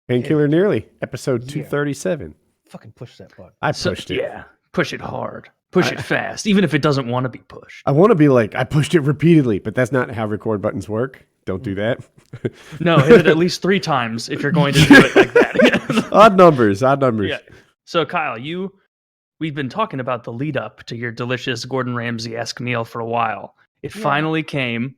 Painkiller Nearly, episode 237. Fucking push that button. I pushed it. Yeah, push it hard. Push it fast, even if it doesn't want to be pushed. I want to be like, I pushed it repeatedly, but that's not how record buttons work. Don't do that. No, hit it at least 3 times if you're going to do it like that. Odd numbers. Yeah. So, Kyle, we've been talking about the lead up to your delicious Gordon Ramsay-esque meal for a while. It finally came.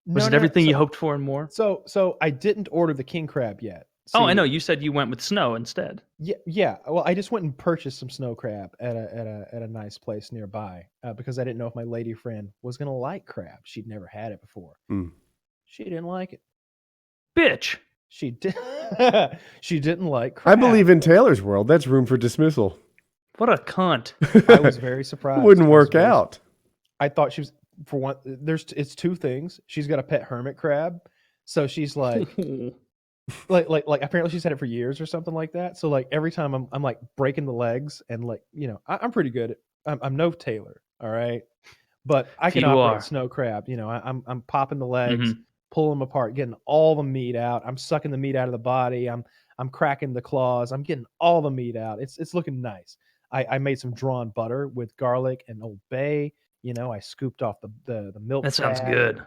Was it everything you hoped for and more? So I didn't order the king crab yet. Oh, I know. You said you went with snow instead. Yeah. Well, I just went and purchased some snow crab at a nice place nearby because I didn't know if my lady friend was gonna like crab. She'd never had it before. She didn't like it. Bitch. She did. She didn't like crab. I believe in Taylor's world, that's room for dismissal. What a cunt. I was very surprised. Wouldn't work out. I thought she was, for one, it's 2 things. She's got a pet hermit crab. So she's like, like apparently she's had it for years or something like that. So like every time I'm like breaking the legs and like, I'm pretty good at, I'm no Taylor. All right. But I can operate snow crab. I'm popping the legs, pulling them apart, getting all the meat out. I'm sucking the meat out of the body. I'm cracking the claws. I'm getting all the meat out. It's looking nice. I made some drawn butter with garlic and Old Bay. I scooped off the milk. That sounds good.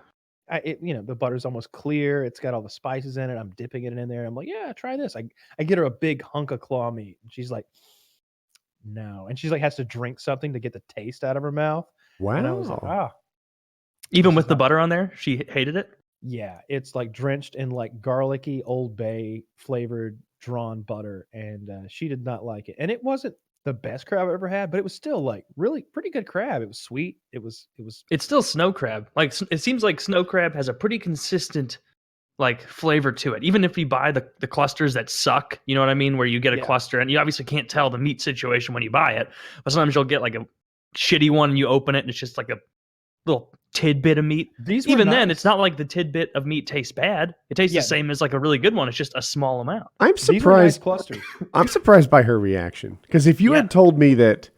The butter's almost clear. It's got all the spices in it. I'm dipping it in there. I'm like, yeah, try this. I get her a big hunk of claw meat, and she's like, no. And she's like, has to drink something to get the taste out of her mouth. Wow. And I was like, Even with the butter on there, she hated it? Yeah, it's like drenched in like garlicky Old Bay flavored drawn butter, and she did not like it. And it wasn't the best crab I've ever had, but it was still like really pretty good crab. It was sweet. It's still snow crab. Like it seems like snow crab has a pretty consistent like flavor to it. Even if you buy the clusters that suck, you know what I mean, where you get a cluster and you obviously can't tell the meat situation when you buy it, but sometimes you'll get like a shitty one and you open it and it's just like a little tidbit of meat. Even then, it's not like the tidbit of meat tastes bad. It tastes the same as like a really good one. It's just a small amount. I'm surprised. Clusters. I'm surprised by her reaction, because if you had told me that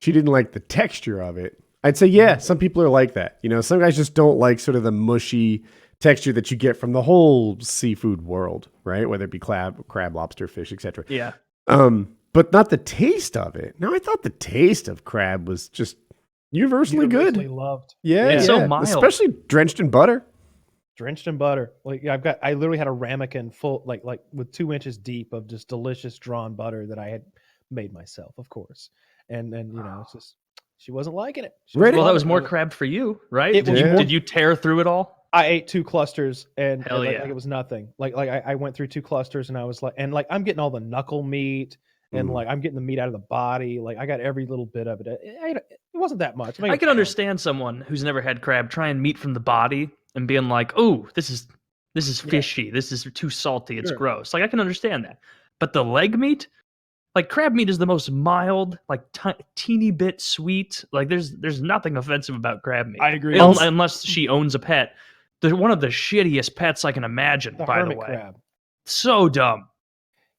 she didn't like the texture of it, I'd say some people are like that. Some guys just don't like sort of the mushy texture that you get from the whole seafood world, right? Whether it be crab, lobster, fish, etc. Yeah. But not the taste of it. No, I thought the taste of crab was just universally good. Loved. Yeah. So mild. Especially drenched in butter. Like I literally had a ramekin full, like with 2 inches deep of just delicious drawn butter that I had made myself, of course. And then it's just she wasn't liking it. Well, that was more crab for you, right? Did you tear through it all? I ate 2 clusters and Hell like it was nothing. Like I went through 2 clusters and I was like, and like I'm getting all the knuckle meat. And like I'm getting the meat out of the body, like I got every little bit of it. It wasn't that much. I can understand someone who's never had crab trying meat from the body and being like, "Oh, this is fishy. This is too salty. It's gross." Like I can understand that. But the leg meat, like crab meat, is the most mild, like teeny bit sweet. Like there's nothing offensive about crab meat. I agree. Unless she owns a pet. They're one of the shittiest pets I can imagine. By the way, crab. So dumb.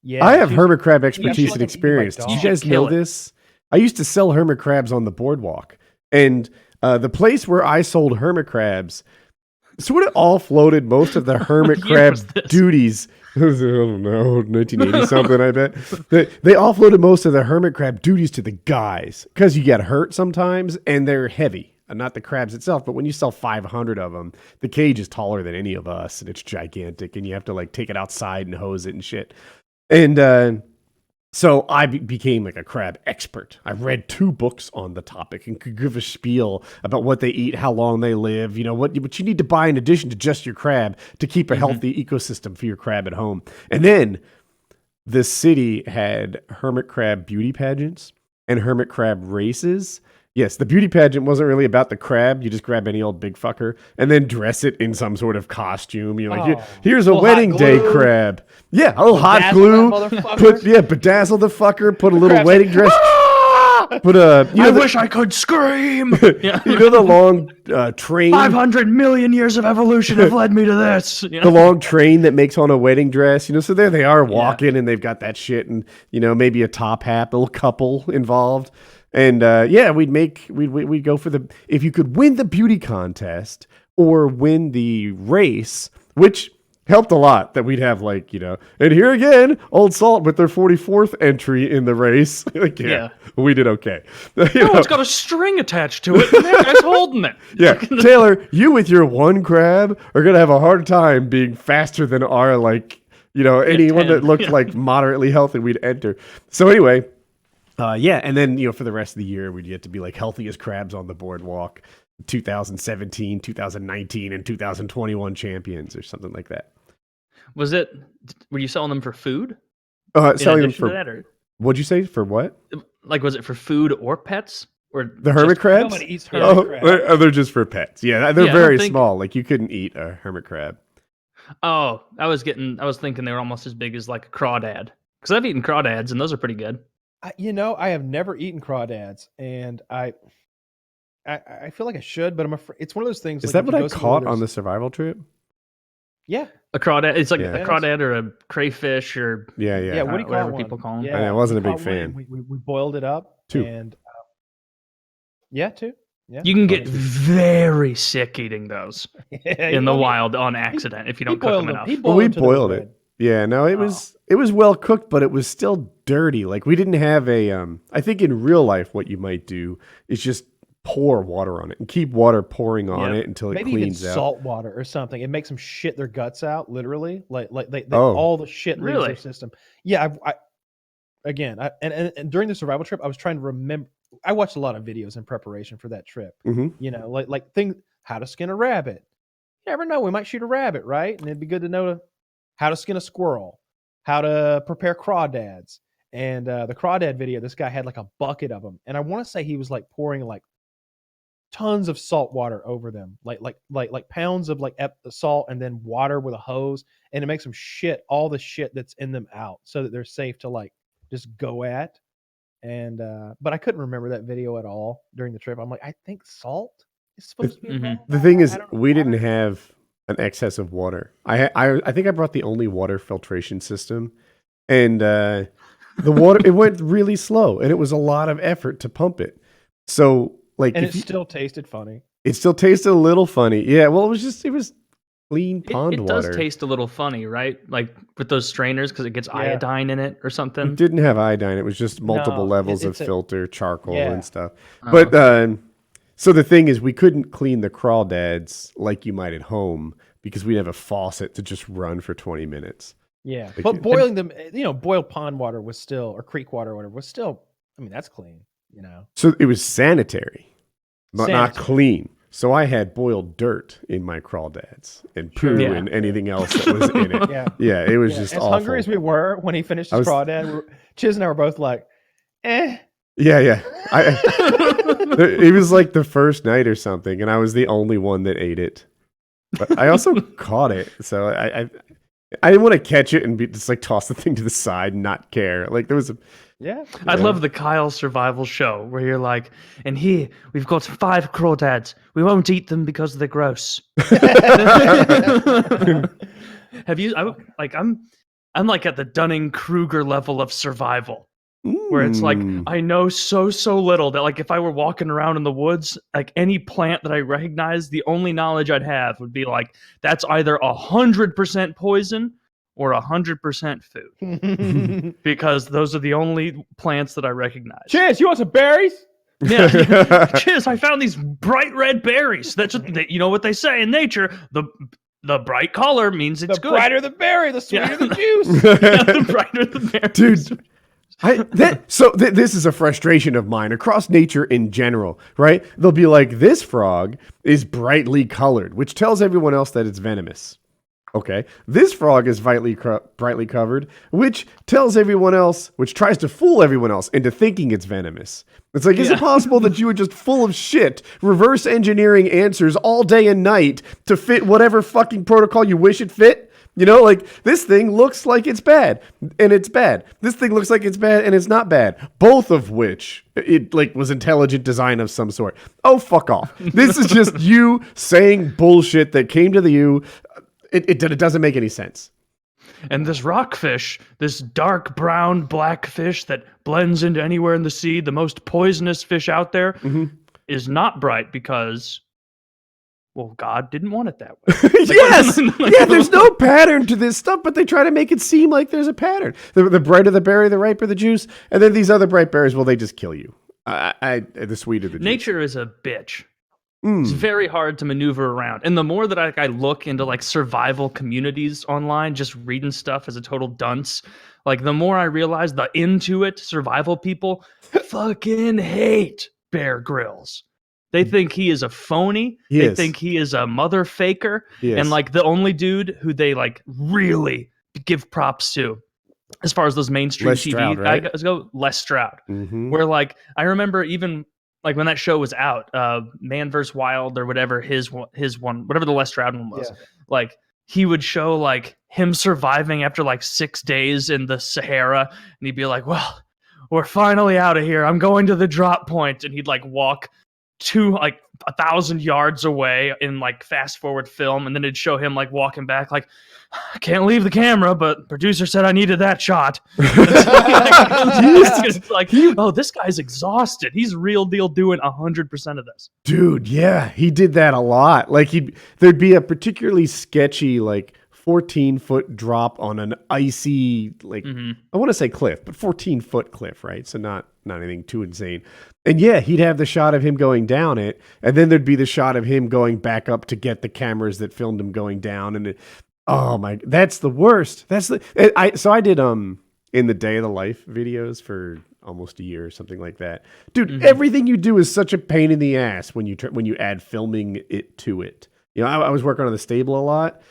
Yeah, I have hermit crab expertise and experience. Do you guys know this? I used to sell hermit crabs on the boardwalk. And the place where I sold hermit crabs sort of offloaded most of the hermit crab duties. I don't know, 1980 something, I bet. They offloaded most of the hermit crab duties to the guys because you get hurt sometimes and they're heavy. Not the crabs itself, but when you sell 500 of them, the cage is taller than any of us and it's gigantic and you have to like take it outside and hose it and shit. And so I became like a crab expert. I read 2 books on the topic and could give a spiel about what they eat, how long they live, what you need to buy in addition to just your crab to keep a healthy ecosystem for your crab at home. And then the city had hermit crab beauty pageants and hermit crab races. Yes, the beauty pageant wasn't really about the crab. You just grab any old big fucker and then dress it in some sort of costume. You're like, here's a wedding day crab. Yeah, a little hot glue. Bedazzle the fucker. Put a little wedding dress. I wish I could scream. The long train. 500 million years of evolution have led me to this. The long train that makes on a wedding dress. So there they are walking and they've got that shit and maybe a top hat, a little couple involved. And we'd go for if you could win the beauty contest or win the race, which helped a lot that we'd have like, and here again, Old Salt with their 44th entry in the race. Like, yeah, we did okay. It's got a string attached to it, and that guy's holding it. Yeah, Taylor, you with your one crab are gonna have a hard time being faster than our like, anyone 10. that looked like moderately healthy we'd enter. So anyway, and then for the rest of the year we'd get to be like healthiest crabs on the boardwalk, 2017, 2019, and 2021 champions or something like that. Were you selling them for food? Selling them for that, or? What'd you say for what? Like, was it for food or pets? Or the hermit crabs? Nobody eats hermit crabs. They're just for pets. Yeah, they're very small. Like you couldn't eat a hermit crab. Oh, I was thinking they were almost as big as like a crawdad. Because I've eaten crawdads and those are pretty good. I have never eaten crawdads, and I feel like I should, but I'm afraid it's one of those things. Is that what I caught on the survival trip? Yeah, a crawdad. It's like a crawdad or a crayfish or yeah. What do you call people call them? Yeah, I wasn't a big fan. We boiled it up. Two. And two. Yeah, you can get very sick eating those in the wild on accident if you don't cook them enough. We boiled it. Yeah, no, it was well cooked, but it was still dirty. Like we didn't have I think in real life what you might do is just pour water on it and keep water pouring on it until it cleans out. Salt water or something. It makes them shit their guts out, literally. Like they all the shit leaves their system. Yeah, and during the survival trip, I was trying to remember. I watched a lot of videos in preparation for that trip. Mm-hmm. Like things, how to skin a rabbit. You never know, we might shoot a rabbit, right? And it'd be good to know how to skin a squirrel, how to prepare crawdads. And the crawdad video, this guy had like a bucket of them, and I want to say he was like pouring like tons of salt water over them, like pounds of like salt, and then water with a hose, and it makes them shit all the shit that's in them out, so that they're safe to like just go at. And but I couldn't remember that video at all during the trip. I'm like, I think salt is supposed to be involved. The thing is, we didn't have an excess of water. I think I brought the only water filtration system, and the water it went really slow, and it was a lot of effort to pump it. So still tasted funny. It still tasted a little funny. Yeah, well, it was clean pond water. It does taste a little funny, right? Like with those strainers, because it gets iodine in it or something. It didn't have iodine. It was just multiple levels of filter, charcoal, and stuff. But so the thing is, we couldn't clean the crawdads like you might at home because we'd have a faucet to just run for 20 minutes. Yeah, but boiling them, boiled pond water was still, or creek water or whatever, was still, I mean, that's clean, So it was sanitary, but not clean. So I had boiled dirt in my crawdads and poo and anything else that was in it. Yeah, it was just awful. As hungry as we were when he finished his crawdad, Chiz and I were both like, eh. Yeah. It was like the first night or something, and I was the only one that ate it. But I also caught it, so I didn't want to catch it and just like toss the thing to the side and not care. Like there was a... Yeah. I love the Kyle survival show where you're like, and here we've got 5 crawdads. We won't eat them because they're gross. Have you? I'm like at the Dunning-Kruger level of survival, where it's like I know so little that like if I were walking around in the woods, like any plant that I recognize, the only knowledge I'd have would be like that's either 100% poison or 100% food, because those are the only plants that I recognize. Cheers! You want some berries? Yeah. Cheers! I found these bright red berries. That's you know what they say in nature. The bright color means it's good. The brighter the berry, the sweeter the juice. The brighter the berry. Dude, this is a frustration of mine across nature in general, right? They'll be like, this frog is brightly colored, which tells everyone else that it's venomous. Okay, this frog is brightly covered, which tells everyone else, which tries to fool everyone else into thinking it's venomous. It's like, is it possible that you were just full of shit, reverse engineering answers all day and night to fit whatever fucking protocol you wish it fit? Like this thing looks like it's bad and it's bad. This thing looks like it's bad and it's not bad. Both of which it like was intelligent design of some sort. Oh, fuck off. This is just you saying bullshit that came to you. It doesn't make any sense. And this rockfish, this dark brown black fish that blends into anywhere in the sea, the most poisonous fish out there, is not bright because well, God didn't want it that way. Yes, yeah. There's no pattern to this stuff, but they try to make it seem like there's a pattern. The brighter the berry, the riper the juice, and then these other bright berries, well, they just kill you. The sweeter the juice. Nature is a bitch. It's very hard to maneuver around. And the more that I look into like survival communities online, just reading stuff as a total dunce, like the more I realize the into it survival people fucking hate Bear Grylls. They think he is a phony. They think he is a mother faker. And like the only dude who they like really give props to, as far as those mainstream Les TV Stroud, right? guys go, Les Stroud. Mm-hmm. Where like I remember even like when that show was out, Man vs. Wild or whatever his one, whatever the Les Stroud one was, like he would show like him surviving after like 6 days in the Sahara, and he'd be like, "Well, we're finally out of here. I'm going to the drop point," and he'd like walk to like 1,000 yards away in like fast forward film, and then it'd show him like walking back like, "I can't leave the camera, but producer said I needed that shot." It's like, oh, this guy's exhausted. He's real deal doing 100% of this. Dude, yeah, he did that a lot. Like there'd be a particularly sketchy like 14-foot drop on an icy, like I want to say cliff, but 14-foot cliff, right? So not anything too insane. And yeah, he'd have the shot of him going down it, and then there'd be the shot of him going back up to get the cameras that filmed him going down. And oh my, that's the worst. So I did in the Day of the Life videos for almost a year or something like that. Dude, everything you do is such a pain in the ass when you add filming it to it. You know, I was working on the stable a lot.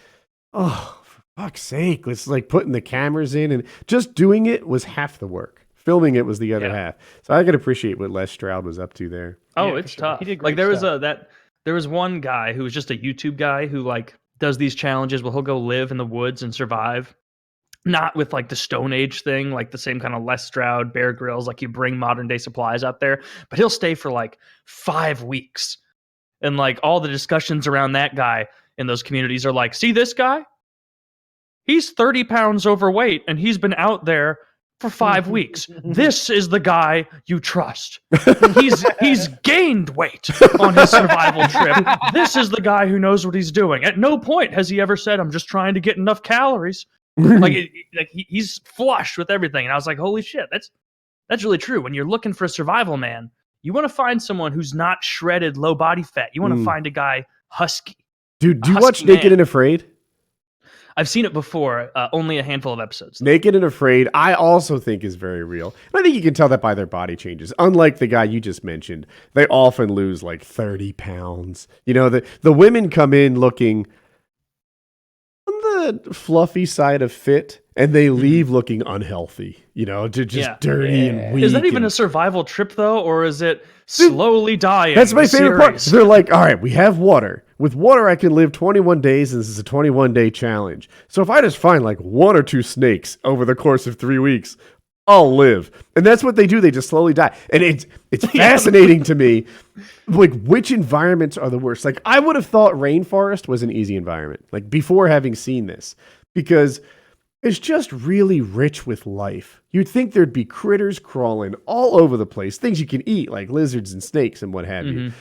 Oh, for fuck's sake. It's like putting the cameras in, and just doing it was half the work. Filming it was the other half. So I could appreciate what Les Stroud was up to there. Oh, it's tough. He did great there was one guy who was just a YouTube guy who like does these challenges where he'll go live in the woods and survive. Not with like the Stone Age thing, like the same kind of Les Stroud, Bear Grylls, like you bring modern day supplies out there, but he'll stay for like 5 weeks. And like all the discussions around that guy in those communities are like, see this guy? He's 30 pounds overweight and he's been out there for 5 weeks. This is the guy you trust. He's gained weight on his survival trip. This is the guy who knows what he's doing. At no point has he ever said, "I'm just trying to get enough calories." He's flush with everything. And I was like, holy shit, that's really true. When you're looking for a survival man, you want to find someone who's not shredded, low body fat. You want to find a guy husky. Dude, do you watch Naked and Afraid? I've seen it before, only a handful of episodes. Naked and Afraid, I also think is very real. And I think you can tell that by their body changes. Unlike the guy you just mentioned, they often lose like 30 pounds. You know, the women come in looking on the fluffy side of fit, and they leave looking unhealthy. You know, just dirty and weak. Is that even a survival trip, though, or is it slowly dying? That's my favorite part. They're like, all right, we have water. With water, I can live 21 days, and this is a 21-day challenge. So if I just find like 1 or 2 snakes over the course of 3 weeks, I'll live. And that's what they do. They just slowly die. And it's fascinating to me, like, which environments are the worst. Like, I would have thought rainforest was an easy environment, like, before having seen this, because it's just really rich with life. You'd think there'd be critters crawling all over the place, things you can eat, like lizards and snakes and what have you.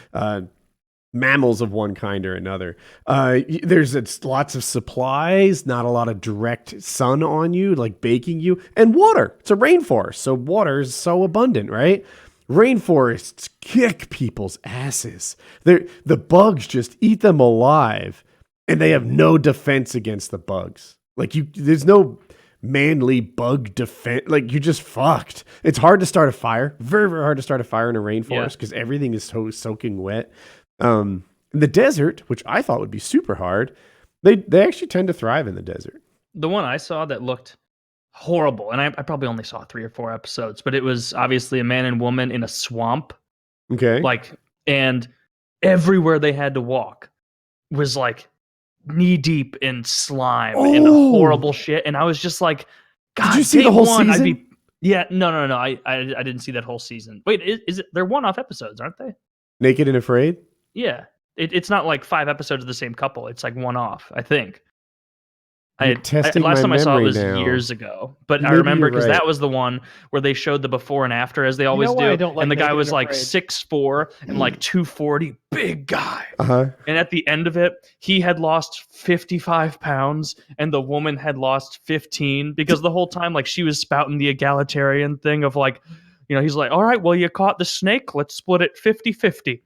Mammals of one kind or another. There's lots of supplies, not a lot of direct sun on you, like baking you, and water. It's a rainforest, so water is so abundant, right? Rainforests kick people's asses. The bugs just eat them alive, and they have no defense against the bugs. Like there's no manly bug defense. Like you're just fucked. It's hard to start a fire. Very, very hard to start a fire in a rainforest because everything is so soaking wet. In the desert, which I thought would be super hard, they actually tend to thrive in the desert. The one I saw that looked horrible, and I probably only saw 3 or 4 episodes, but it was obviously a man and woman in a swamp. Okay. Like, and everywhere they had to walk was like knee deep in slime and horrible shit. And I was just like, God, did you see the whole season? No. I didn't see that whole season. Wait, is it? They're one-off episodes, aren't they? Naked and Afraid? Yeah. It's not like 5 episodes of the same couple. It's like one-off, I think. You're testing last my time I saw it memory was now. years ago, but I Maybe remember you're because right. that was the one where they showed the before and after, as they always why do. I don't like And the guy Naked was and like Afraid? 6'4" and like 240, big guy. Uh-huh. And at the end of it, he had lost 55 pounds and the woman had lost 15 because the whole time, like, she was spouting the egalitarian thing of like, you know, he's like, all right, well, you caught the snake. Let's split it 50-50.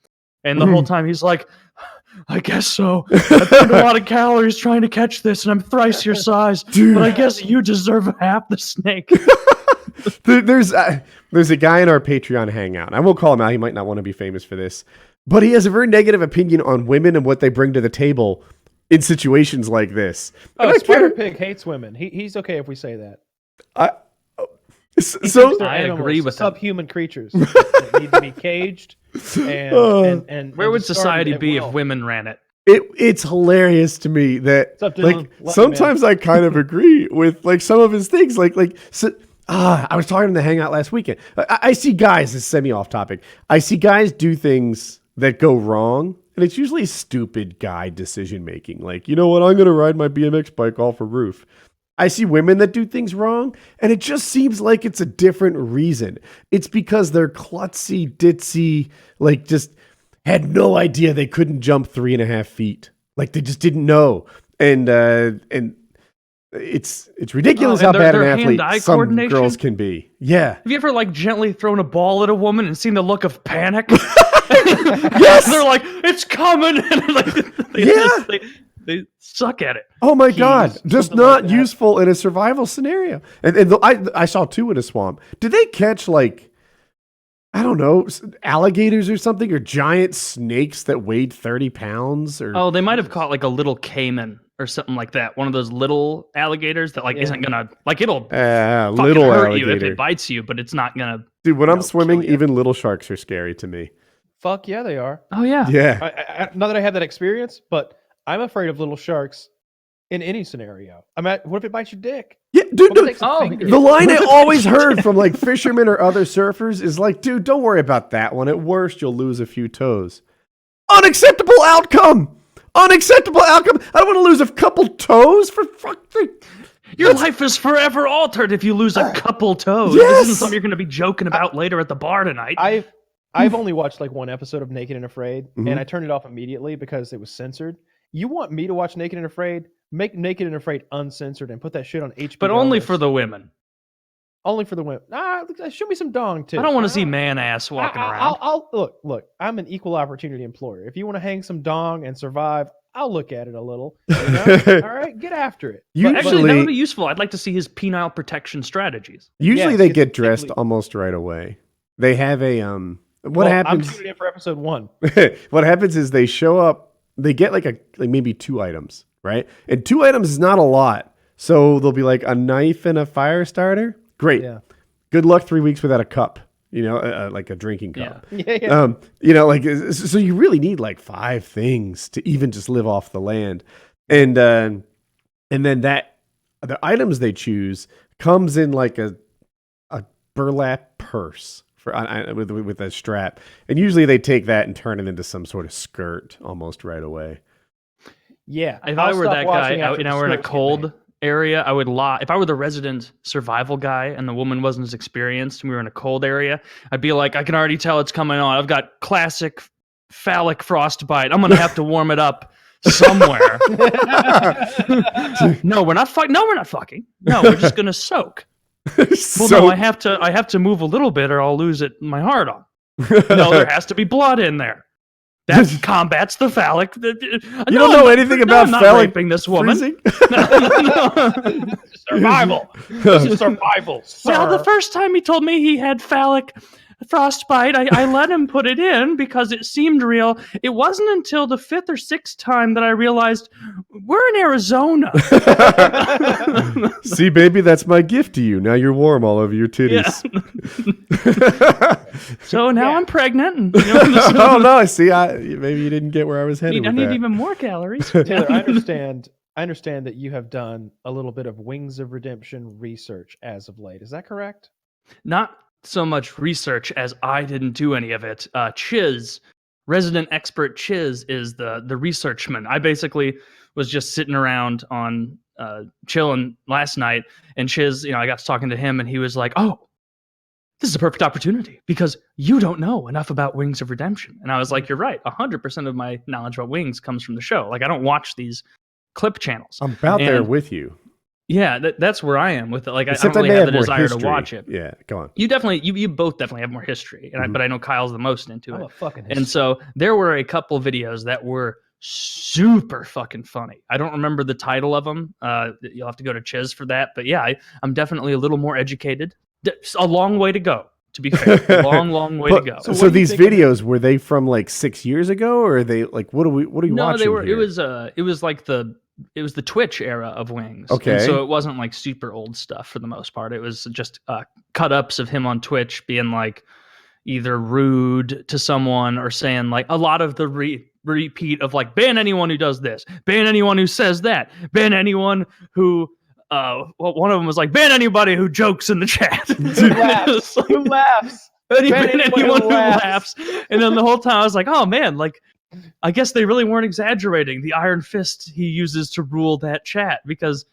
And the whole time he's like, I guess so. I burned a lot of calories trying to catch this, and I'm thrice your size. Dude. But I guess you deserve half the snake. There's a guy in our Patreon hangout. I won't call him out. He might not want to be famous for this, but he has a very negative opinion on women and what they bring to the table in situations like this. Oh, And I Spider can't- Pig hates women. He's okay if we say that. He So thinks I agree with him. subhuman creatures that need to be caged. And Where would discarded society at be if will. women ran it? it's hilarious to me that What's up, Dylan? like Love you, sometimes I kind of agree with like some of his things. I was talking in the hangout last weekend. I see guys. This is semi off topic. I see guys do things that go wrong, and it's usually stupid guy decision making. Like, you know what? I'm gonna ride my BMX bike off a roof. I see women that do things wrong, and it just seems like it's a different reason. It's because they're klutzy, ditzy, like just had no idea they couldn't jump 3.5 feet. Like they just didn't know. And it's ridiculous Oh, how and bad an their athlete hand-eye some coordination? girls can be. Yeah. Have you ever like gently thrown a ball at a woman and seen the look of panic? Yes. They're like, it's coming. And like, they suck at it. Oh my God. Just something like not that. useful in a survival scenario. I saw two in a swamp. Did they catch like, I don't know, alligators or something, or giant snakes that weighed 30 pounds? Or Oh, they might have caught like a little caiman or something like that. One of those little alligators that like isn't gonna like it'll fucking little hurt you if alligator. it bites you, but it's not gonna. Dude, when I'm kill swimming, you. even little sharks are scary to me. Fuck yeah, they are. Oh yeah. Yeah. Not that I have that experience, but I'm afraid of little sharks in any scenario. What if it bites your dick? Yeah, dude, What if it dude. takes a Oh, finger? The line I always heard from like fishermen or other surfers is like, dude, don't worry about that one. At worst, you'll lose a few toes. Unacceptable outcome. Unacceptable outcome. I don't want to lose a couple toes for fucking. Your life is forever altered if you lose a couple toes. Yes! This isn't something you're going to be joking about later at the bar tonight. I've only watched like one episode of Naked and Afraid, Mhm. and I turned it off immediately because it was censored. You want me to watch Naked and Afraid? Make Naked and Afraid uncensored and put that shit on HBO. but only for the women. only for the women. Show me some dong too. I don't want to see man ass walking around. I'll look. I'm an equal opportunity employer. If you want to hang some dong and survive, I'll look at it a little. You know? All right, get after it. You- Actually, that Usually- would be useful. I'd like to see his penile protection strategies. Usually Yes, they it's get dressed particularly- almost right away. They have a What Well, happens? I'm tuning in for episode 1. What happens is they show up. They get like maybe 2 items, right? And 2 items is not a lot. So they'll be like a knife and a fire starter. Great. Yeah. Good luck 3 weeks without a cup. You know, like a drinking cup. Yeah. You know, like so you really need like 5 things to even just live off the land, and then the items they choose comes in like a burlap purse with a strap, and usually they take that and turn it into some sort of skirt almost right away. Yeah. If I'll I were stop that watching guy, after and the I were in a skirts get cold made. area, I would lie. If I were the resident survival guy and the woman wasn't as experienced and we were in a cold area, I'd be like, I can already tell it's coming on. I've got classic phallic frostbite. I'm going to have to warm it up somewhere. No, we're not fucking. No, we're not fucking. No, we're just going to soak. Well, So no, I have to move a little bit or I'll lose it. My heart on. No, there has to be blood in there. That combats the phallic. You you don't know anything about I'm not phallic raping this woman. freezing? Survival. This is survival. Well, the sir. first time he told me he had phallic frostbite, I let him put it in because it seemed real. It wasn't until the 5th or 6th time that I realized we're in Arizona. See, baby, that's my gift to you. Now you're warm all over your titties. So now Yeah. I'm pregnant. And, Oh no! See, maybe you didn't get where I was headed. I with need that. even more calories. Taylor, I understand that you have done a little bit of Wings of Redemption research as of late. Is that correct? Not so much research as I didn't do any of it. Chiz, resident expert Chiz, is the researchman. I basically was just sitting around on chilling last night, and Chiz, I got to talking to him, and he was like, "Oh, this is a perfect opportunity because you don't know enough about Wings of Redemption." And I was like, "You're right. 100% of my knowledge about Wings comes from the show. Like, I don't watch these clip channels." I'm about there with you. Yeah, that's where I am with it. Like, Except I don't really may have the more desire history. to watch it. Yeah, go on. You both definitely have more history, but I know Kyle's the most into I'm it. a fucking And so there were a couple videos that were super fucking funny. I don't remember the title of them. You'll have to go to Chiz for that. But yeah, I'm definitely a little more educated. A long way to go, to be fair. A long way to go. So these videos, were they from like 6 years ago, or are they like what are you watching? No, they were. Here? It was the Twitch era of Wings. Okay. And so it wasn't like super old stuff for the most part. It was just cut ups of him on Twitch being like either rude to someone or saying like a lot of the repeat of like, ban anyone who does this, ban anyone who says that, ban anyone who one of them was like, ban anybody who jokes in the chat. Who laughs? Ban anyone who laughs. And then the whole time I was like, oh man, like I guess they really weren't exaggerating the iron fist he uses to rule that chat, because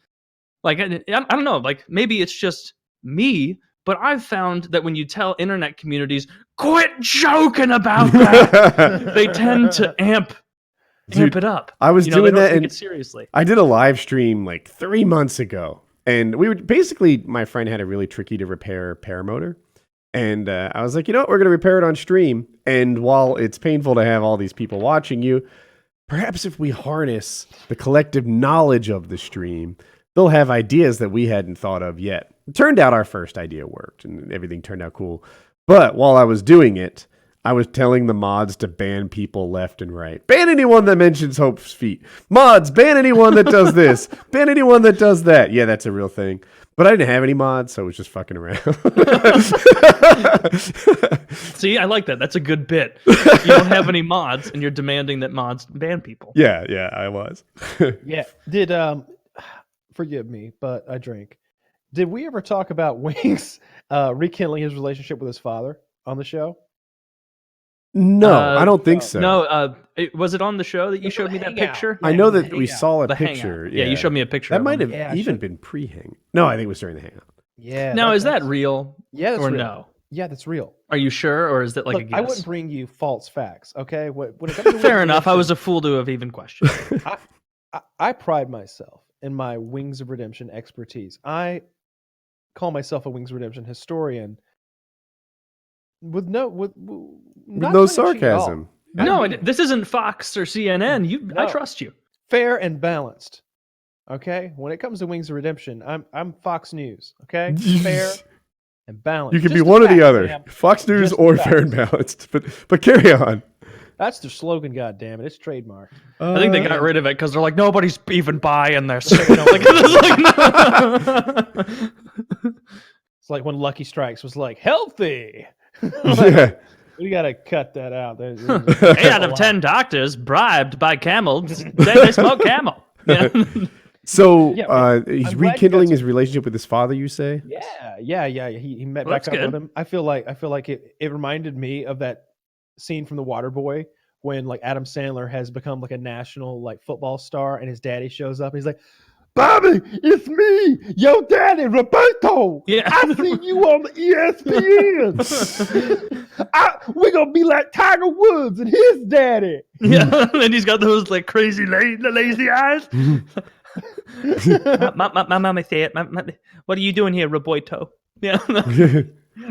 like I don't know, like maybe it's just me, but I've found that when you tell internet communities quit joking about that, they tend to amp it up. I was doing that, take and it seriously. I did a live stream like 3 months ago, and we were basically, my friend had a really tricky to repair paramotor. And I was like, you know what? We're going to repair it on stream. And while it's painful to have all these people watching you, perhaps if we harness the collective knowledge of the stream, they'll have ideas that we hadn't thought of yet. It turned out our first idea worked and everything turned out cool. But while I was doing it, I was telling the mods to ban people left and right. Ban anyone that mentions Hope's feet. Mods, ban anyone that does this. Ban anyone that does that. Yeah, that's a real thing. But I didn't have any mods, so I was just fucking around. See, I like that. That's a good bit. You don't have any mods, and you're demanding that mods ban people. Yeah, I was. Yeah. Did forgive me, but I drink. Did we ever talk about Wings rekindling his relationship with his father on the show? No, I don't think so. No, was it on the show that you showed me that picture? I know that we saw a picture. Yeah, you showed me a picture. That might have even been pre-hang. No, I think it was during the hangout. Yeah. Now, is that real? Yeah, that's or real. no? Yeah, that's real. Are you sure, or is that like Look, a guess? I wouldn't bring you false facts, okay? When it comes to Fair enough. I was a fool to have even questioned. I pride myself in my Wings of Redemption expertise. I call myself a Wings of Redemption historian with no sarcasm. No, this isn't Fox or CNN. I trust you. Fair and balanced. Okay? When it comes to Wings of Redemption, I'm Fox News, okay? Fair and balanced. You can be one or the other. Fox News or fair and balanced. But carry on. That's the slogan, goddammit. It's trademarked. I think they got rid of it because they're like, nobody's even buying this. It's like when Lucky Strikes was like, healthy. Yeah. We got to cut that out. 8 out of 10 doctors bribed by Camel say they smoke Camel. Yeah. So he's rekindling his relationship with his father, you say? Yeah. He met back up with him. I feel like it reminded me of that scene from The Waterboy when like Adam Sandler has become like a national like football star and his daddy shows up and he's like, Bobby, it's me, your daddy, Roberto. Yeah. I see you on the ESPN. We're going to be like Tiger Woods and his daddy. Yeah, and he's got those like crazy lazy eyes. my mama said, what are you doing here, Roberto? Yeah.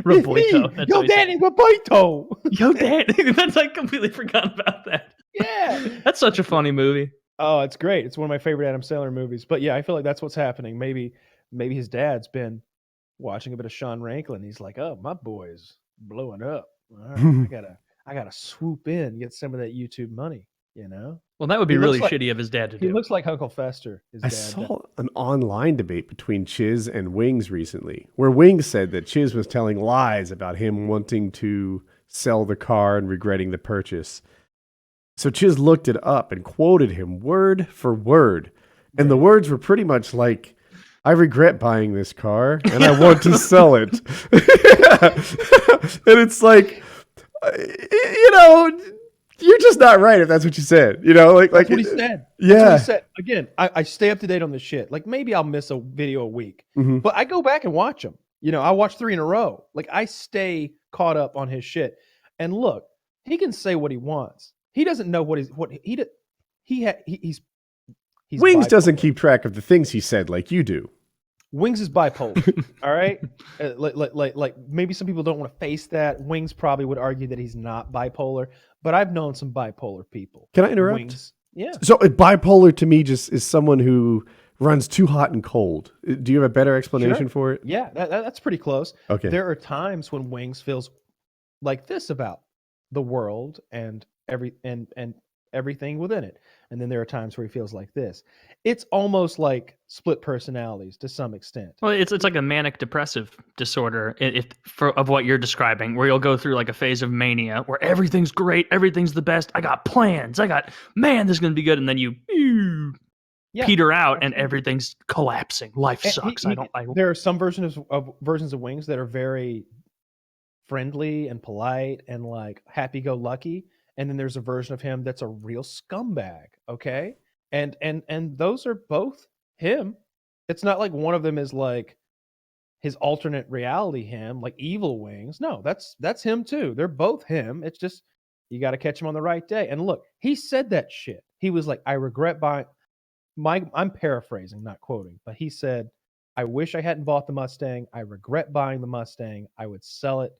Roberto. Yo, daddy, Roberto. Yo, daddy. That's I completely forgot about that. Yeah. That's such a funny movie. Oh, it's great. It's one of my favorite Adam Sandler movies. But yeah, I feel like that's what's happening. Maybe his dad's been watching a bit of Sean Ranklin. He's like, oh, my boy's blowing up. All right, I gotta swoop in and get some of that YouTube money, you know? Well, that would be really shitty of his dad to do. He looks like Uncle Fester. I saw an online debate between Chiz and Wings recently, where Wings said that Chiz was telling lies about him wanting to sell the car and regretting the purchase. So Chiz looked it up and quoted him word for word. And the words were pretty much like, I regret buying this car and I want to sell it. And it's like, You're just not right if that's what you said. You know, like That's what he said. Yeah. That's what he said. Again, I stay up to date on this shit. Like maybe I'll miss a video a week, Mhm. but I go back and watch them. You know, I watch 3 in a row. Like I stay caught up on his shit. And look, he can say what he wants. He doesn't know he's Wings bipolar. doesn't keep track of the things he said like you do. Wings is bipolar. All right, like maybe some people don't want to face that. Wings probably would argue that he's not bipolar, but I've known some bipolar people. Can I interrupt? Wings, yeah. So bipolar to me just is someone who runs too hot and cold. Do you have a better explanation for it? Yeah, that's pretty close. Okay. There are times when Wings feels like this about the world and everything within it, and then there are times where he feels like this. It's almost like split personalities to some extent. Well, it's like a manic depressive disorder of what you're describing, where you'll go through like a phase of mania where everything's great, everything's the best. I got plans. Man, this is gonna be good, and then you peter out, and everything's collapsing. Life sucks. There are some versions of Wings that are very friendly and polite and like happy-go-lucky, and then there's a version of him that's a real scumbag. Okay, and those are both him. It's not like one of them is like his alternate reality him, like evil Wings. No, that's him too. They're both him. It's just you got to catch him on the right day. And look, he said that shit. He was like, I regret buying I'm paraphrasing, not quoting, but he said, I wish I hadn't bought the Mustang. I regret buying the Mustang. I would sell it.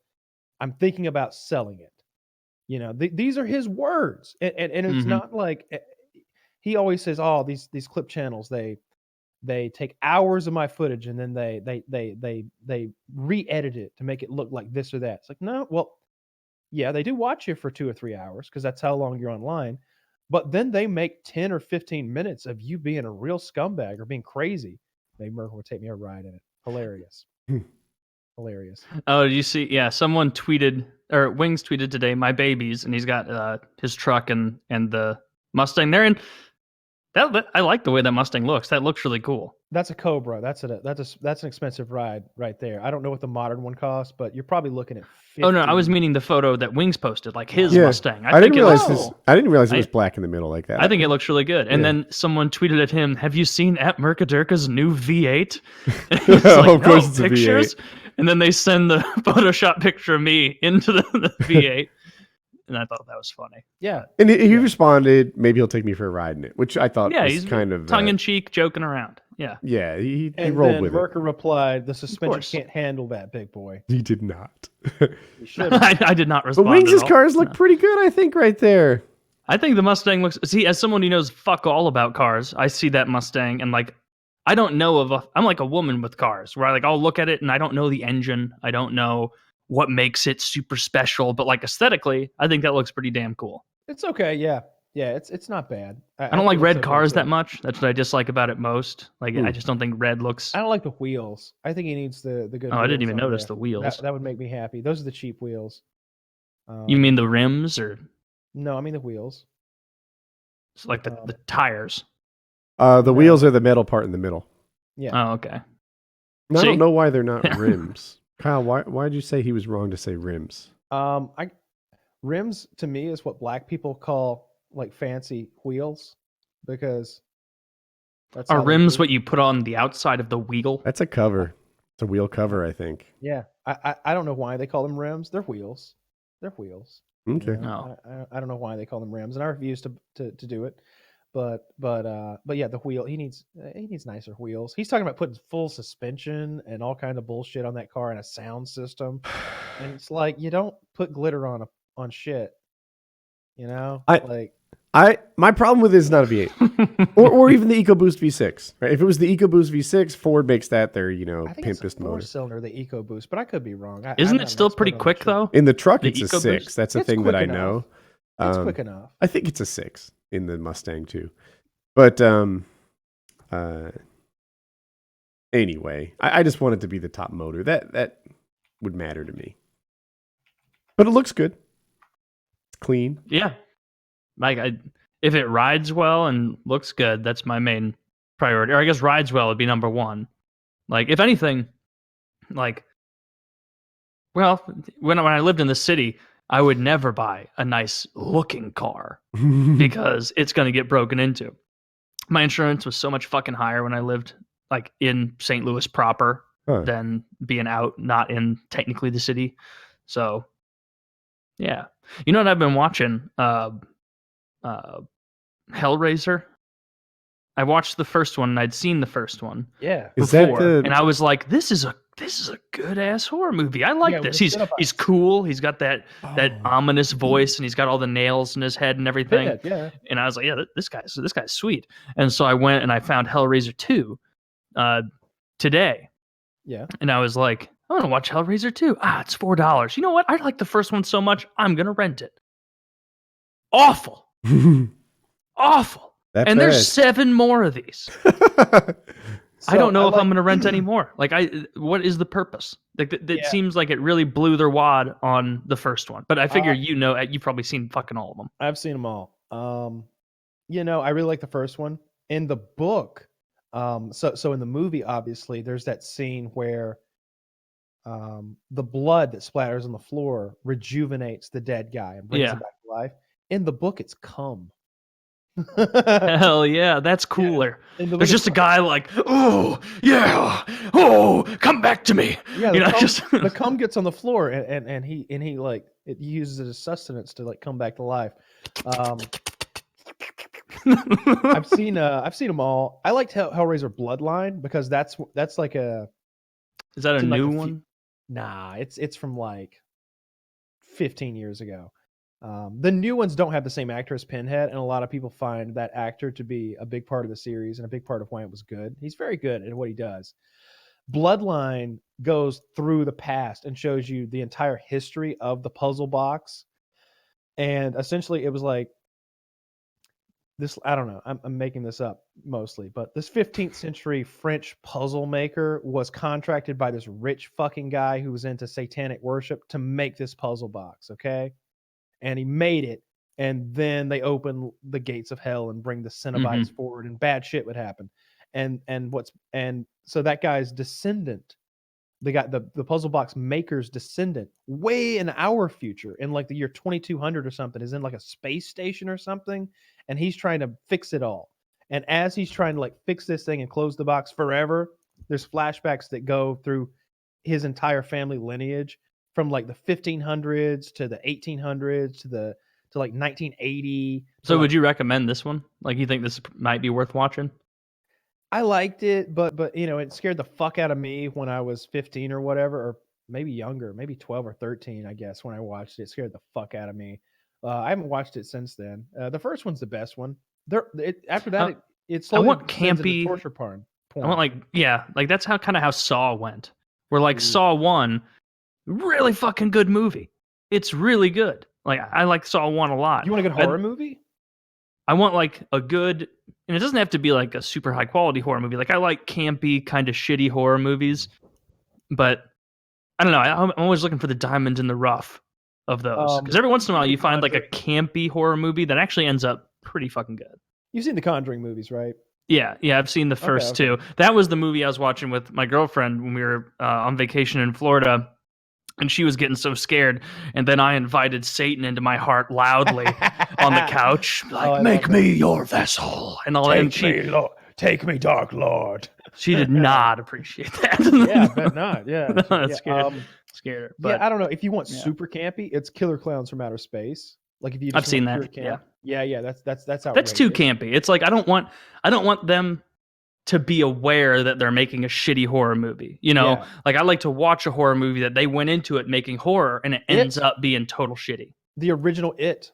I'm thinking about selling it. You know, these are his words. And it's not like he always says, oh, these clip channels, they take hours of my footage and then they re-edit it to make it look like this or that. It's like, no, well, yeah, they do watch you for 2 or 3 hours because that's how long you're online. But then they make 10 or 15 minutes of you being a real scumbag or being crazy. Maybe Merkel would take me a ride in it. Hilarious. Hilarious. Oh, you see? Yeah, someone tweeted, or Wings tweeted today, my babies, and he's got his truck and the Mustang there. And I like the way that Mustang looks. That looks really cool. That's a Cobra. That's an expensive ride right there. I don't know what the modern one costs, but you're probably looking at 50. Oh no, I was meaning the photo that Wings posted, like his Yeah. Mustang. I didn't realize cool. I didn't realize it was black in the middle like that. I think it looks really good. And Yeah. then someone tweeted at him, "Have you seen at Mercaderka's new V8?" Of course it's a pictures. V8. And then they send the Photoshop picture of me into the V8. And I thought that was funny. Yeah. And he responded, maybe he'll take me for a ride in it, which I thought was he's kind of tongue in cheek, joking around. Yeah. Yeah, he And rolled then with Merker replied, the course. suspension can't handle that, big boy. it. He did not. He should have. I did not But respond. Wings' at all. cars look No. pretty good, I think, right there. I think the Mustang looks. See, as someone who knows fuck all about cars, I see that Mustang and like, I don't know I'm like a woman with cars, where I'll look at it and I don't know the engine, I don't know what makes it super special, but like aesthetically, I think that looks pretty damn cool. It's okay. Yeah. Yeah. It's not bad. I don't like think red it's okay, cars too. that much. That's what I dislike about it most. Like, I just don't think red looks. I don't like the wheels. I think he needs the good. Oh, I didn't wheels even on notice there. the wheels. That would make me happy. Those are the cheap wheels. You mean the rims or No, I mean the wheels. like the tires? The wheels are the metal part in the middle. Yeah. Oh, okay. And I See? don't know why they're not rims. Kyle, why did you say he was wrong to say rims? Rims to me is what black people call like fancy wheels because that's Are how they rims do. what you put on the outside of the wheel? That's a cover. It's a wheel cover, I think. Yeah. I don't know why they call them rims. They're wheels. They're wheels. Okay. You know? I don't know why they call them rims, and I refuse to do it. But yeah, the wheel. He needs nicer wheels. He's talking about putting full suspension and all kind of bullshit on that car and a sound system. And it's like you don't put glitter on shit. You know, My problem with it is not a V8 or even the EcoBoost V6. Right? If it was the EcoBoost V6, Ford makes that their I think it's a pimpest motor. 4-cylinder, the EcoBoost, but I could be wrong. Isn't it still pretty quick though? In the truck, The it's a EcoBoost? 6. That's a It's thing that quick I enough. know. It's quick enough. I think it's a 6 in the Mustang too. But anyway, I just want it to be the top motor. That would matter to me. But it looks good. It's clean. Yeah. Like if it rides well and looks good, that's my main priority. Or I guess rides well would be number one. Like if anything, like, well, when I lived in the city, I would never buy a nice looking car because it's going to get broken into. My insurance was so much fucking higher when I lived like in St. Louis proper than being out, not in technically the city. So yeah. You know what I've been watching? Hellraiser. I watched the first one and I'd seen the first one. Yeah. Is that the? And I was like, this is a good ass horror movie. I like this. He's cool. He's got that ominous voice and he's got all the nails in his head and everything. Pinhead, yeah. And I was like, yeah, this guy's sweet. And so I went and I found Hellraiser 2 today. Yeah. And I was like, I'm gonna watch Hellraiser 2. It's $4. You know what? I like the first one so much, I'm gonna rent it. Awful. Awful. And there's 7 more of these. I don't know if I'm going to rent any more. Like, what is the purpose? Like, it seems like it really blew their wad on the first one. But I figure you've probably seen fucking all of them. I've seen them all. I really like the first one. In the book, so in the movie, obviously, there's that scene where the blood that splatters on the floor rejuvenates the dead guy and brings him back to life. In the book, it's cum. Hell yeah, that's cooler. Yeah. There's just a guy like, oh yeah, oh, come back to me. Yeah, the cum gets on the floor and he like it uses it as sustenance to like come back to life. I've seen them all. I liked Hellraiser Bloodline because that's like a. Is that a new one? Nah, it's from like 15 years ago. The new ones don't have the same actor as Pinhead, and a lot of people find that actor to be a big part of the series and a big part of why it was good. He's very good at what he does. Bloodline goes through the past and shows you the entire history of the puzzle box. And essentially it was like this, I don't know, I'm making this up mostly, but this 15th century French puzzle maker was contracted by this rich fucking guy who was into satanic worship to make this puzzle box, okay? And he made it, and then they open the gates of hell and bring the Cenobites forward, and bad shit would happen. And so that guy's descendant, the puzzle box maker's descendant, way in our future, in like the year 2200 or something, is in like a space station or something, and he's trying to fix it all. And as he's trying to like fix this thing and close the box forever, there's flashbacks that go through his entire family lineage. From like the 1500s to the 1800s to like 1980. So would you recommend this one? Like, you think this might be worth watching? I liked it, but it scared the fuck out of me when I was 15 or whatever, or maybe younger, maybe 12 or 13, I guess, when I watched it. It scared the fuck out of me. I haven't watched it since then. The first one's the best one. After that, it slowly I want campy torture porn. I want like that's how Saw went. Where like Saw 1, really fucking good movie. It's really good. Like, I like Saw 1 a lot. You want a good horror movie? I want like a good, and it doesn't have to be like a super high quality horror movie. Like, I like campy, kind of shitty horror movies, but I don't know. I'm always looking for the diamond in the rough of those, because every once in a while you find like a campy horror movie that actually ends up pretty fucking good. You've seen the Conjuring movies, right? Yeah, I've seen the first two. That was the movie I was watching with my girlfriend when we were on vacation in Florida. And she was getting so scared, and then I invited Satan into my heart loudly on the couch, like, "Make me your vessel," and all that. And take me, Dark Lord. She did not appreciate that. Yeah, I bet not. Yeah, scared her. But I don't know. If you want super campy, it's Killer Clowns from Outer Space. Like, if you, I've seen that. Yeah. That's outrageous. That's too campy. It's like I don't want them to be aware that they're making a shitty horror movie. Like, I like to watch a horror movie that they went into it making horror and it ends up being total shitty. The original It,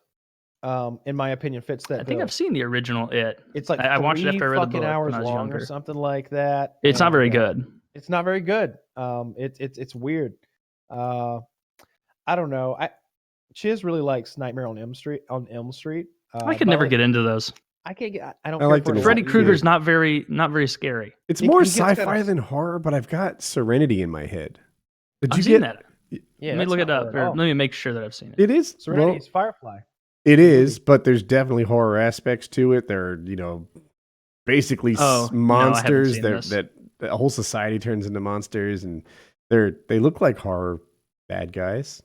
in my opinion, fits that. I think I've seen the original It. It's like I watched it after I read the book hours when I was long younger. or something like that. It's not very good. It's not very good. It's weird. I don't know. Chiz really likes Nightmare on Elm Street. I could never get into those. I can't get. I don't. I like Freddy Krueger's not very scary. It's more sci-fi than horror, but I've got Serenity in my head. Did you get that? Yeah, let me look it up. Or let me make sure that I've seen it. It is Serenity is Firefly. It is, but there's definitely horror aspects to it. They're basically monsters that a whole society turns into monsters, and they look like horror bad guys.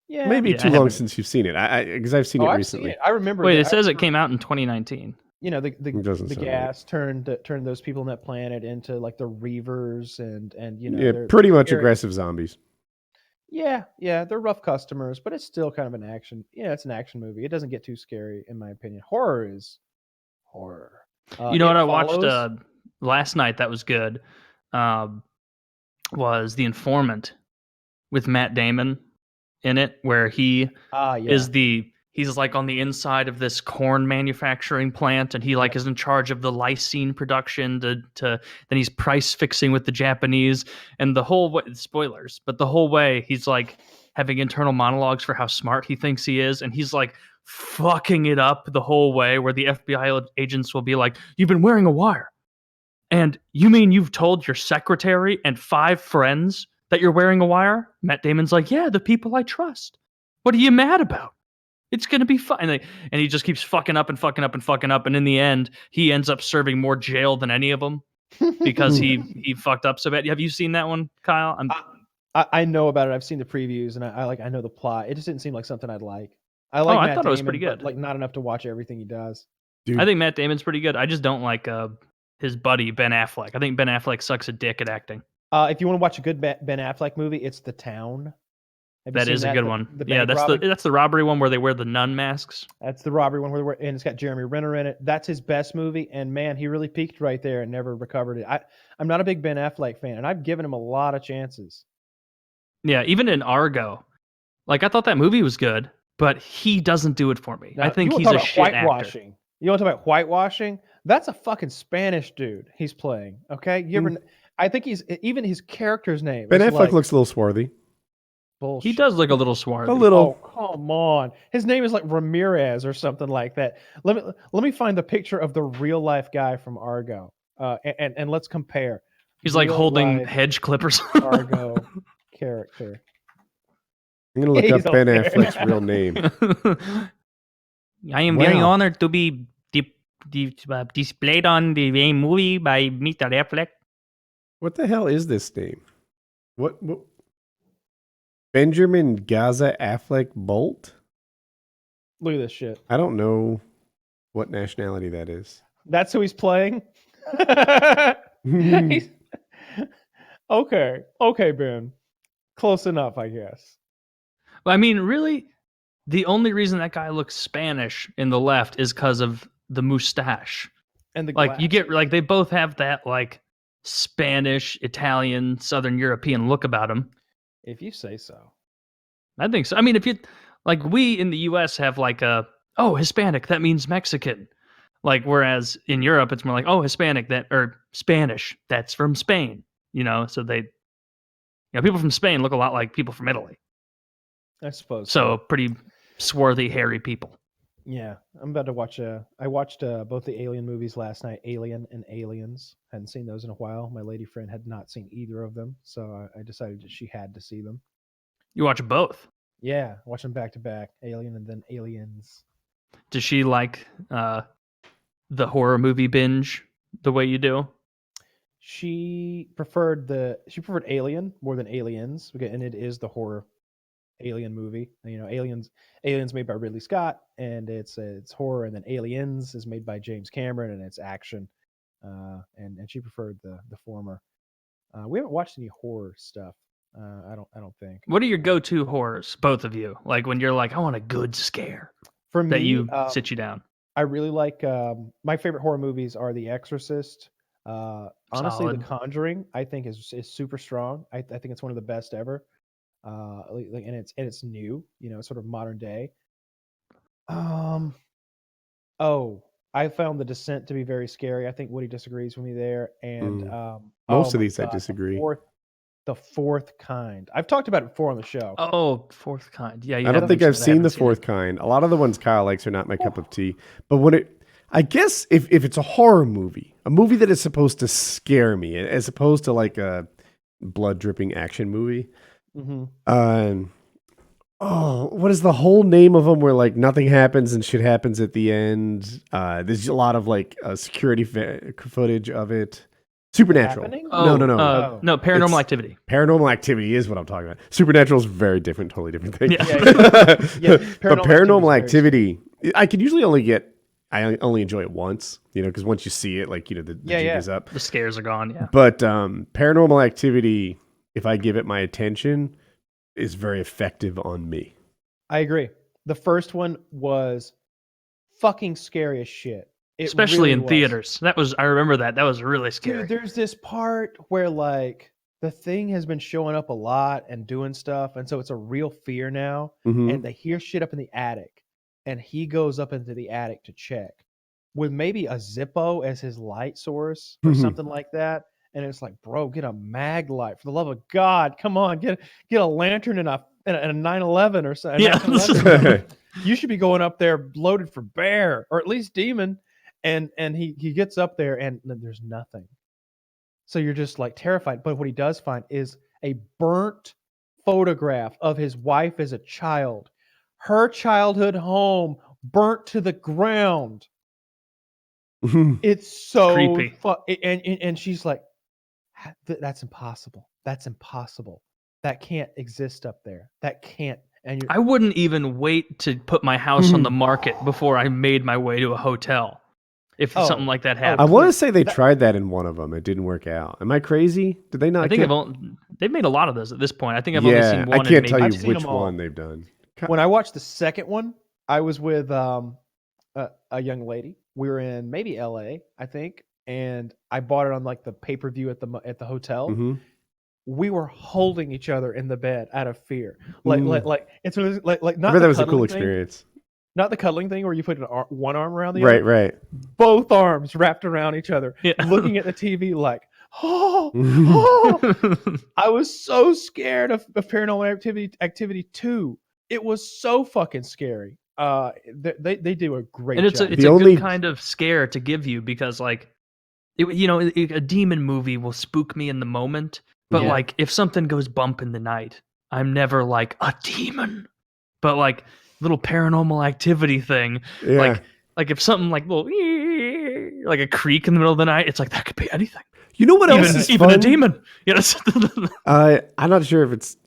Yeah, Maybe Yeah, too I long haven't- since you've seen it. Because I've seen Oh, it I've recently. seen it. I remember. Wait, that- it I says it remember, came out in 2019. You know, the doesn't the sound gas turned those people on that planet into like the Reavers, and you know, Yeah, they're pretty much scary. aggressive zombies. Yeah, they're rough customers, but it's still kind of an action. It's an action movie. It doesn't get too scary, in my opinion. Horror is horror. You know what It I watched Follows- last night that was good was The Informant with Matt Damon in it, where he yeah. is he's like on the inside of this corn manufacturing plant, and he like is in charge of the lysine production to then he's price fixing with the Japanese, and the whole way, spoilers, but the whole way he's like having internal monologues for how smart he thinks he is, and he's like fucking it up the whole way, where the FBI agents will be like, "You've been wearing a wire, and you mean you've told your secretary and 5 friends that you're wearing a wire?" Matt Damon's like, "Yeah, the people I trust. What are you mad about? It's going to be fine." And he just keeps fucking up and fucking up and fucking up. And in the end, he ends up serving more jail than any of them because he fucked up so bad. Have you seen that one, Kyle? I know about it. I've seen the previews, and I know the plot. It just didn't seem like something I'd like. I like. I Matt thought it was Damon, pretty good. but, like, not enough to watch everything he does. Dude, I think Matt Damon's pretty good. I just don't like his buddy, Ben Affleck. I think Ben Affleck sucks a dick at acting. If you want to watch a good Ben Affleck movie, it's The Town. Have you That seen is a good one. The Yeah, bank robbing? that's the robbery one where they wear the nun masks. That's the robbery one and it's got Jeremy Renner in it. That's his best movie, and man, he really peaked right there and never recovered it. I'm not a big Ben Affleck fan, and I've given him a lot of chances. Yeah, even in Argo. Like, I thought that movie was good, but he doesn't do it for me. Now, I think you he's wanna a talk about shit actor. whitewashing. You want to talk about whitewashing? That's a fucking Spanish dude he's playing. Okay, I think even his character's name. Ben is Affleck like, looks a little swarthy. bullshit. He does look a little swarthy. A little. Oh, come on. His name is like Ramirez or something like that. Let me find the picture of the real life guy from Argo. And let's compare. He's like Real holding life hedge clippers. Argo character. I'm gonna look He's up Ben okay. Affleck's real name. I am very Wow. honored to be displayed on the main movie by Mr. Affleck. What the hell is this name? What? Benjamin Gaza Affleck Bolt? Look at this shit. I don't know what nationality that is. That's who he's playing. He's- okay, Ben. Close enough, I guess. I mean, really, the only reason that guy looks Spanish in the left is because of the mustache. And the Like, you get, glasses. like, they both have that, like, Spanish, Italian, Southern European look about them. If you say so. I think so. I mean, if you, like, we in the US have, like, Hispanic, that means Mexican. Like, whereas in Europe, it's more like, Hispanic, or Spanish, that's from Spain. So people from Spain look a lot like people from Italy. I suppose. So pretty swarthy, hairy people. Yeah, I'm about to watch. I watched both the Alien movies last night, Alien and Aliens. Hadn't seen those in a while. My lady friend had not seen either of them, so I decided that she had to see them. You watch both. Yeah, watch them back to back, Alien and then Aliens. Does she like the horror movie binge the way you do? She preferred Alien more than Aliens, and it is the horror Alien movie. Aliens made by Ridley Scott, and it's horror, and then Aliens is made by James Cameron, and it's action. And she preferred the former. We haven't watched any horror stuff. I don't think. What are your go-to horrors, both of you? Like when you're like, I want a good scare For me, that you sit you down. I really like my favorite horror movies are The Exorcist. Honestly, Solid. The Conjuring I think is super strong. I think it's one of the best ever. And it's new, it's sort of modern day. I found The Descent to be very scary. I think Woody disagrees with me there. And Most of my these I God, disagree. The Fourth Kind. I've talked about it before on the show. Oh, Fourth Kind. Yeah, I don't think I've seen the fourth kind. A lot of the ones Kyle likes are not my cup of tea. But I guess if it's a horror movie, a movie that is supposed to scare me, as opposed to like a blood dripping action movie. Mm-hmm. What is the whole name of them where like nothing happens and shit happens at the end? There's a lot of like security footage of it. Supernatural. Happening? No. No, Paranormal It's- Activity. Paranormal Activity is what I'm talking about. Supernatural is very different, totally different thing. Yeah. Yeah, But Paranormal Activity Activity, I could usually I only enjoy it once, because once you see it, like, the jig is up. The scares are gone. Yeah. But Paranormal Activity, if I give it my attention, is very effective on me. I agree. The first one was fucking scary as shit. It Especially really in was. theaters. I remember that. That was really scary. Dude, there's this part where like the thing has been showing up a lot and doing stuff, and so it's a real fear now. Mhm. And they hear shit up in the attic, and he goes up into the attic to check with maybe a Zippo as his light source or Mhm. something like that. And it's like, bro, get a mag light for the love of God. Come on, get a lantern and a 911 or something. Yeah. 911. You should be going up there loaded for bear or at least demon. And he gets up there and there's nothing. So you're just like terrified. But what he does find is a burnt photograph of his wife as a child. Her childhood home burnt to the ground. It's so creepy. And she's like, that's impossible. That's impossible. That can't exist up there. That can't. And I wouldn't even wait to put my house on the market before I made my way to a hotel. If something like that I happened. want to say they tried that in one of them. It didn't work out. Am I crazy? Did they not? I think they've made a lot of those at this point. I think I've only seen one. I can't tell you I've seen which them all. one they've done. When I watched the second one, I was with a young lady. We were in maybe LA, I think, and I bought it on like the pay-per-view at the hotel. Mhm. We were holding each other in the bed out of fear. Like it's like I not bet the that was a cuddling cool thing. experience. Not the cuddling thing where you put one arm around the other. Right. Both arms wrapped around each other, Yeah. looking at the TV like, oh. I was so scared of Paranormal Activity 2. It was so fucking scary. They do a great And it's job. a good kind of scare to give you because like, a demon movie will spook me in the moment, but like if something goes bump in the night, I'm never like a demon, but like little Paranormal Activity thing, like if something like like a creak in the middle of the night, it's like that could be anything. You know what else is even fun? a demon. I'm not sure if it's.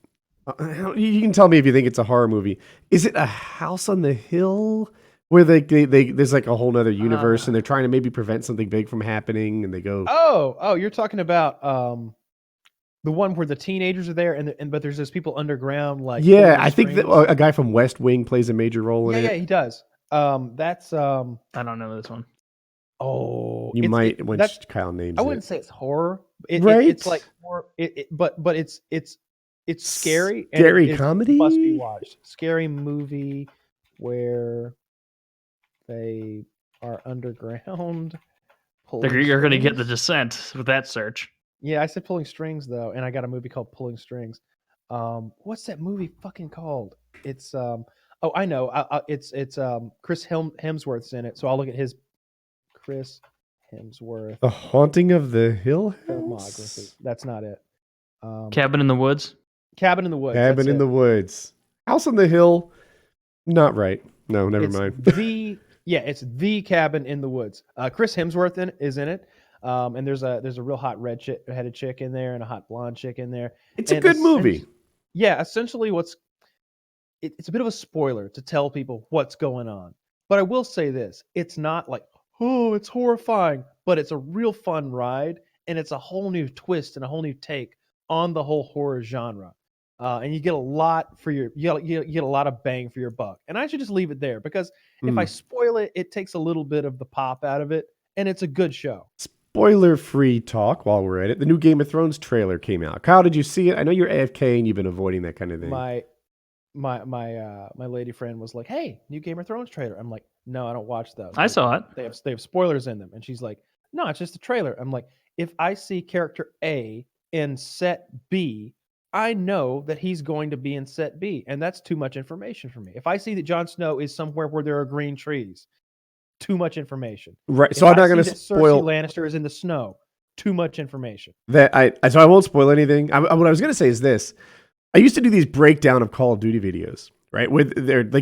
You can tell me if you think it's a horror movie. Is it A House on the Hill where they there's like a whole nother universe and they're trying to maybe prevent something big from happening and they go. Oh, you're talking about the one where the teenagers are there and but there's those people underground like I think that a guy from West Wing plays a major role in it. Yeah, he does. That's I don't know this one. Oh, You might when Kyle names I it. wouldn't say it's horror. Right? It's like horror. But it's scary. Scary and comedy? must be watched. Scary movie where they are underground. You're going to get The Descent with that search. Yeah, I said Pulling Strings though, and I got a movie called Pulling Strings. What's that movie fucking called? It's oh, I know. It's Chris Hemsworth's in it, so I'll look at his Chris Hemsworth The Haunting of the Hill House? filmography. That's not it. Cabin in the Woods. Cabin in the Woods. Cabin in the Woods. House on the Hill. Not right. No, never mind. It's the Cabin in the Woods. Chris Hemsworth is in it. And there's a real hot red-headed chick in there and a hot blonde chick in there. It's a good movie. Yeah, essentially it's a bit of a spoiler to tell people what's going on. But I will say this, it's not like, oh, it's horrifying, but it's a real fun ride and it's a whole new twist and a whole new take on the whole horror genre. And you get a lot for you get a lot of bang for your buck. And I should just leave it there because if I spoil it, it takes a little bit of the pop out of it and it's a good show. Spoiler-free talk while we're at it. The new Game of Thrones trailer came out. Kyle, did you see it? I know you're AFK and you've been avoiding that kind of thing. My lady friend was like, "Hey, new Game of Thrones trailer." I'm like, "No, I don't watch those. I saw it. They have spoilers in them." And she's like, "No, it's just a trailer." I'm like, "If I see character A in set B, I know that he's going to be in set B, and that's too much information for me. If I see that Jon Snow is somewhere where there are green trees, too much information. Right. If So I'm not going to Cersei spoil Lannister is in the snow, too much information. that. So I won't spoil anything. What I was going to say is this. I used to do these breakdown of Call of Duty videos, right? With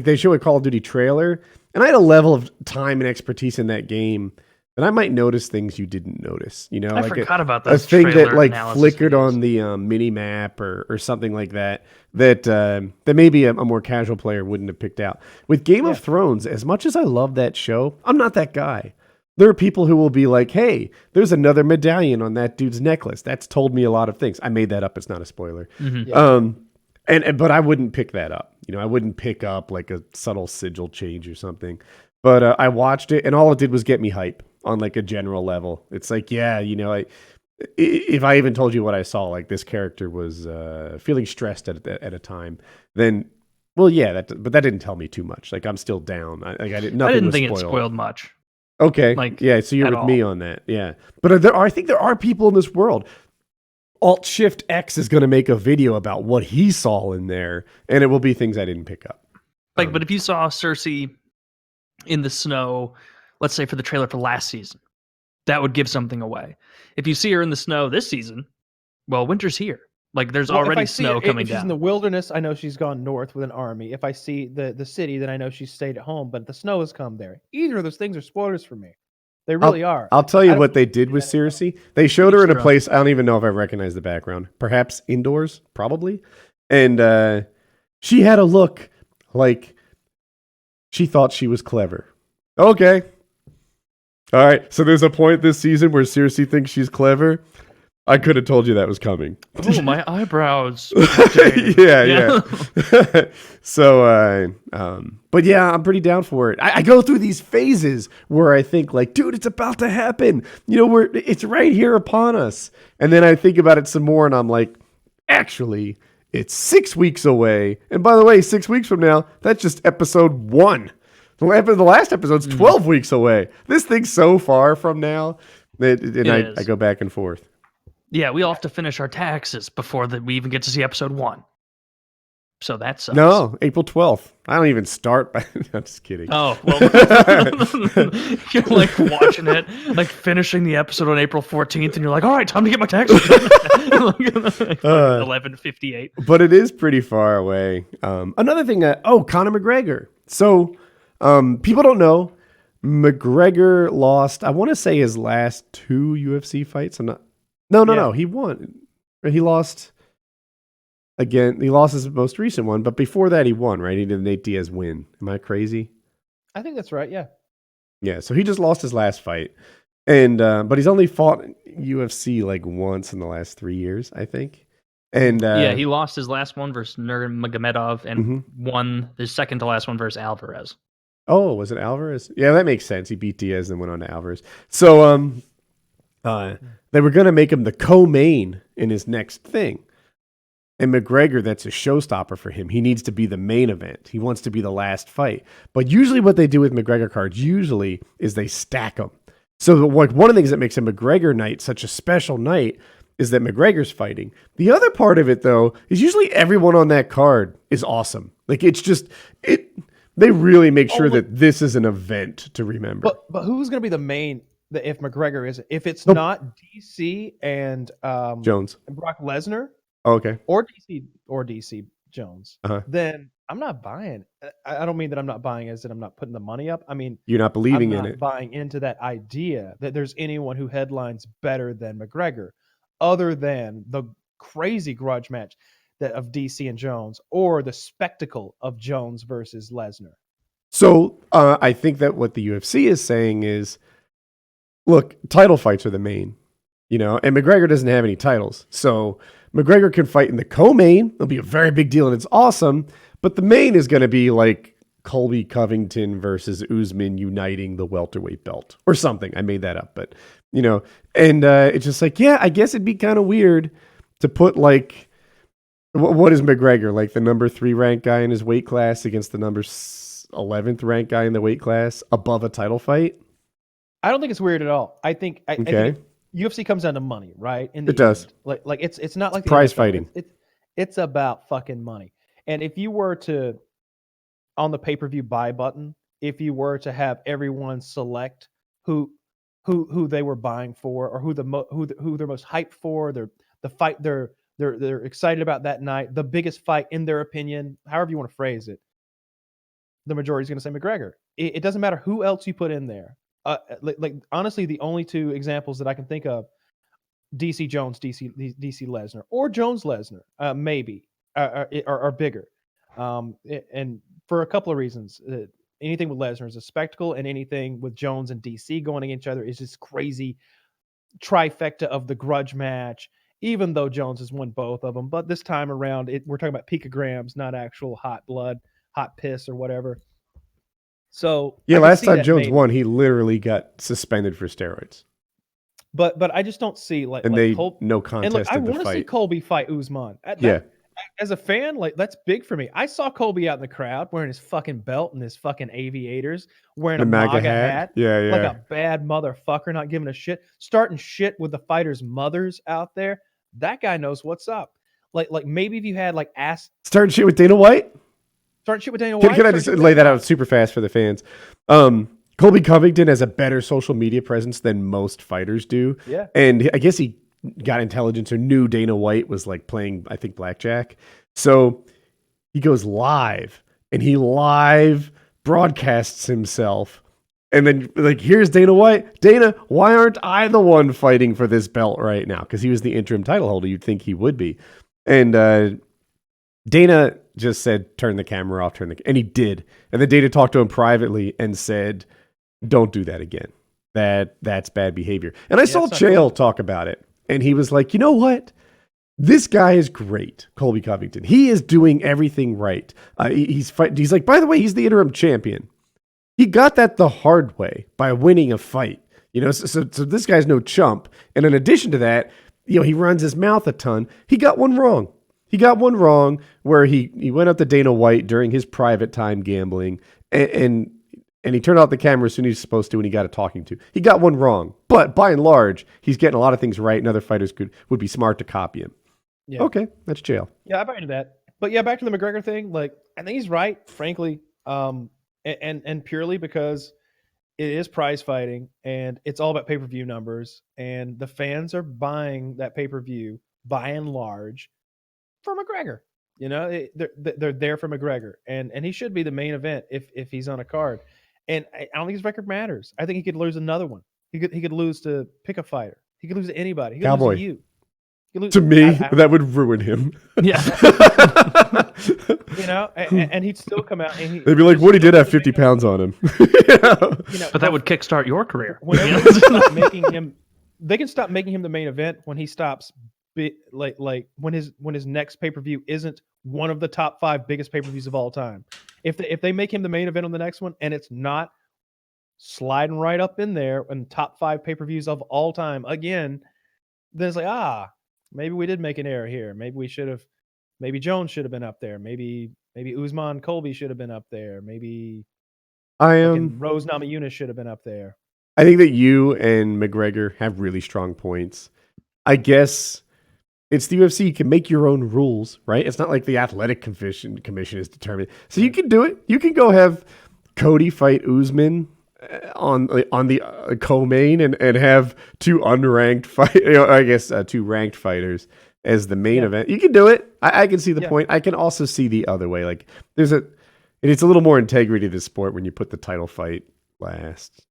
they show a Call of Duty trailer, and I had a level of time and expertise in that game then I might notice things you didn't notice. You know, I like forgot about a those thing that trailer like analysis flickered videos. on the mini map or something like that that maybe a more casual player wouldn't have picked out. With Game of Thrones, as much as I love that show, I'm not that guy. There are people who will be like, "Hey, there's another medallion on that dude's necklace." That's told me a lot of things. I made that up. It's not a spoiler. But I wouldn't pick that up. You know, I wouldn't pick up like a subtle sigil change or something. But I watched it, and all it did was get me hype on like a general level. It's like, yeah, you know, if I even told you what I saw, like this character was feeling stressed at a time, then, well, yeah, but that didn't tell me too much. Like I'm still down. I didn't think it spoiled much. Okay, like yeah, so you're with all. me on that, yeah. But I think there are people in this world. Alt Shift X is going to make a video about what he saw in there, and it will be things I didn't pick up. Like, but if you saw Cersei in the snow, let's say for the trailer for last season, that would give something away. If you see her in the snow this season, well, winter's here. Like there's already snow coming if she's down. in the wilderness, I know she's gone north with an army. If I see the city, then I know she's stayed at home, but the snow has come there. Either of those things are spoilers for me. They really are. I'll tell you what they did with Cersei. They showed her in a place, I don't even know if I recognize the background. Perhaps indoors, probably. And she had a look like she thought she was clever. Okay. All right. So there's a point this season where Cersei thinks she's clever. I could have told you that was coming. Oh, my eyebrows. yeah. So, but yeah, I'm pretty down for it. I go through these phases where I think like, dude, it's about to happen. You know, it's right here upon us. And then I think about it some more and I'm like, actually, it's 6 weeks away. And by the way, 6 weeks from now, that's just episode 1. The last episode's 12 weeks away. This thing's so far from now. I go back and forth. Yeah, we all have to finish our taxes before we even get to see episode 1. So that sucks. No, April 12th. I don't even start. I'm just kidding. Oh, well. You're like watching it, like finishing the episode on April 14th, and you're like, all right, time to get my taxes done. 11:58. But it is pretty far away. Another thing, Conor McGregor. So people don't know, McGregor lost, I want to say his last 2 UFC fights. No, he won. He lost again. He lost his most recent one, but before that he won, right? He did an Nate Diaz win. Am I crazy? I think that's right, yeah. Yeah, so he just lost his last fight. And but he's only fought UFC like once in the last 3 years, I think. And yeah, he lost his last one versus Nurmagomedov and won his second to last one versus Alvarez. Oh, was it Alvarez? Yeah, that makes sense. He beat Diaz and went on to Alvarez. So they were going to make him the co-main in his next thing. And McGregor, that's a showstopper for him. He needs to be the main event. He wants to be the last fight. But usually what they do with McGregor cards is they stack them. So like one of the things that makes a McGregor night such a special night is that McGregor's fighting. The other part of it, though, is usually everyone on that card is awesome. Like it's just they really make sure that this is an event to remember. But who's going to be the main? If McGregor is, if it's not DC and Jones and Brock Lesnar, okay, or DC Jones, then I'm not buying. I don't mean that I'm not buying as that I'm not putting the money up. I mean you're not believing in it. Buying into that idea that there's anyone who headlines better than McGregor, other than the crazy grudge match of DC and Jones, or the spectacle of Jones versus Lesnar. So I think that what the UFC is saying is, look, title fights are the main, you know, and McGregor doesn't have any titles. So McGregor can fight in the co-main. It'll be a very big deal, and it's awesome. But the main is going to be like Colby Covington versus Usman uniting the welterweight belt or something. I made that up, but, you know, and it's just like, yeah, I guess it'd be kind of weird to put like, what is McGregor, like the number 3 ranked guy in his weight class against the number 11th ranked guy in the weight class above a title fight? I don't think it's weird at all. I think UFC comes down to money, right? It does. Like it's not like prize fighting. It's about fucking money. And if you were to, on the pay-per-view buy button, if you were to have everyone select who they were buying for, or who they're most hyped for, the fight they're excited about that night, the biggest fight in their opinion, however you want to phrase it, the majority is going to say McGregor. It doesn't matter who else you put in there. like honestly, the only two examples that I can think of: DC Jones, DC Lesnar, or Jones Lesnar, maybe are bigger, and for a couple of reasons. Anything with Lesnar is a spectacle, and anything with Jones and DC going against each other is just crazy trifecta of the grudge match. Even though Jones has won both of them, but this time around, we're talking about picograms, not actual hot blood, hot piss, or whatever. So Yeah, I can last see time that Jones maybe. won, he literally got suspended for steroids. But I just don't see like And like they Col- no and look, contest I of the want to see fight. Colby fight Usman. Yeah. As a fan, like that's big for me. I saw Colby out in the crowd wearing his fucking belt and his fucking aviators, wearing The a MAGA MAGA hat. hat, Yeah, like yeah. a bad motherfucker, not giving a shit, starting shit with the fighters' mothers out there. That guy knows what's up. Like maybe if you had like Starting shit with Dana White? starting shit with Dana Can, White. can I starting just shit with lay that everybody. out super fast for the fans? Colby Covington has a better social media presence than most fighters do. Yeah. And I guess he got intelligence or knew Dana White was like playing, I think, blackjack. So he goes live and he live broadcasts himself. And then, like, here's Dana White. Dana, why aren't I the one fighting for this belt right now? Because he was the interim title holder. You'd think he would be. And Dana just said, turn the camera off, and he did. And then Dana talked to him privately and said, don't do that again. That's bad behavior. And I saw it's not Chael talk about it. And he was like, you know what? This guy is great, Colby Covington. He is doing everything right. He's like, by the way, he's the interim champion. He got that the hard way by winning a fight. You know, so this guy's no chump. And in addition to that, you know, he runs his mouth a ton. He got one wrong. He got one wrong where he went up to Dana White during his private time gambling and he turned out the camera as soon as he was supposed to when he got a talking to. He got one wrong. But by and large, he's getting a lot of things right, and other fighters would be smart to copy him. Yeah. Okay, that's jail. Yeah, I buy into that. But yeah, back to the McGregor thing. Like, I think he's right, frankly, and purely because it is prize fighting and it's all about pay-per-view numbers, and the fans are buying that pay-per-view by and large for McGregor. You know, they're there for McGregor, and he should be the main event if he's on a card. And I don't think his record matters. I think he could lose another one. He could lose to pick a fighter. He could lose to anybody. He could Cowboy. lose to you. To me, that would ruin him. Yeah. You know, and he'd still come out and they'd be like, Woody did have 50 pounds on him. You know, But that would kickstart your career. Whenever they stop making him, they can stop making him the main event when he stops. Like when his next pay-per-view isn't one of the top 5 biggest pay-per-views of all time. If they make him the main event on the next one and it's not sliding right up in there in top 5 pay-per-views of all time again, then it's like, maybe we did make an error here. Maybe Jones should have been up there. Maybe Usman Colby should have been up there. Maybe Rose Namajunas should have been up there. I think that you and McGregor have really strong points. I guess it's the UFC. You can make your own rules, right? It's not like the athletic commission is determined. So you can do it. You can go have Cody fight Usman on the co-main and have 2 unranked fight. 2 ranked fighters as the main event. You can do it. I can see the point. I can also see the other way. Like it's a little more integrity to the sport when you put the title fight last.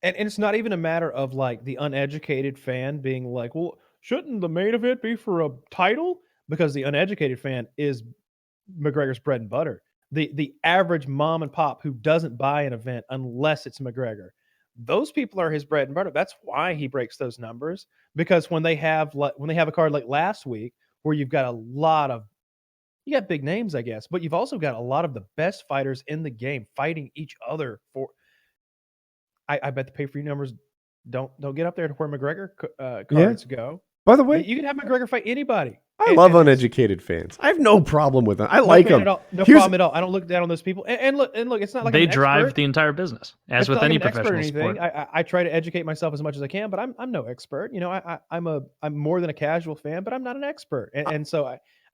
And it's not even a matter of like the uneducated fan being like, well, shouldn't the main event be for a title? Because the uneducated fan is McGregor's bread and butter. The average mom and pop who doesn't buy an event unless it's McGregor, those people are his bread and butter. That's why he breaks those numbers. Because when they have a card like last week where you got big names, I guess, but you've also got a lot of the best fighters in the game fighting each other for. I bet the pay-per-view numbers don't get up there to where McGregor cards go. By the way, you can have McGregor fight anybody. I love uneducated fans. I have no problem with them. I like them. No problem at all. I don't look down on those people. And look, it's not like they I'm an drive expert. the entire business, as It's with not any like I'm an expert or professional anything. sport. I try to educate myself as much as I can, but I'm no expert. You know, I'm more than a casual fan, but I'm not an expert. And so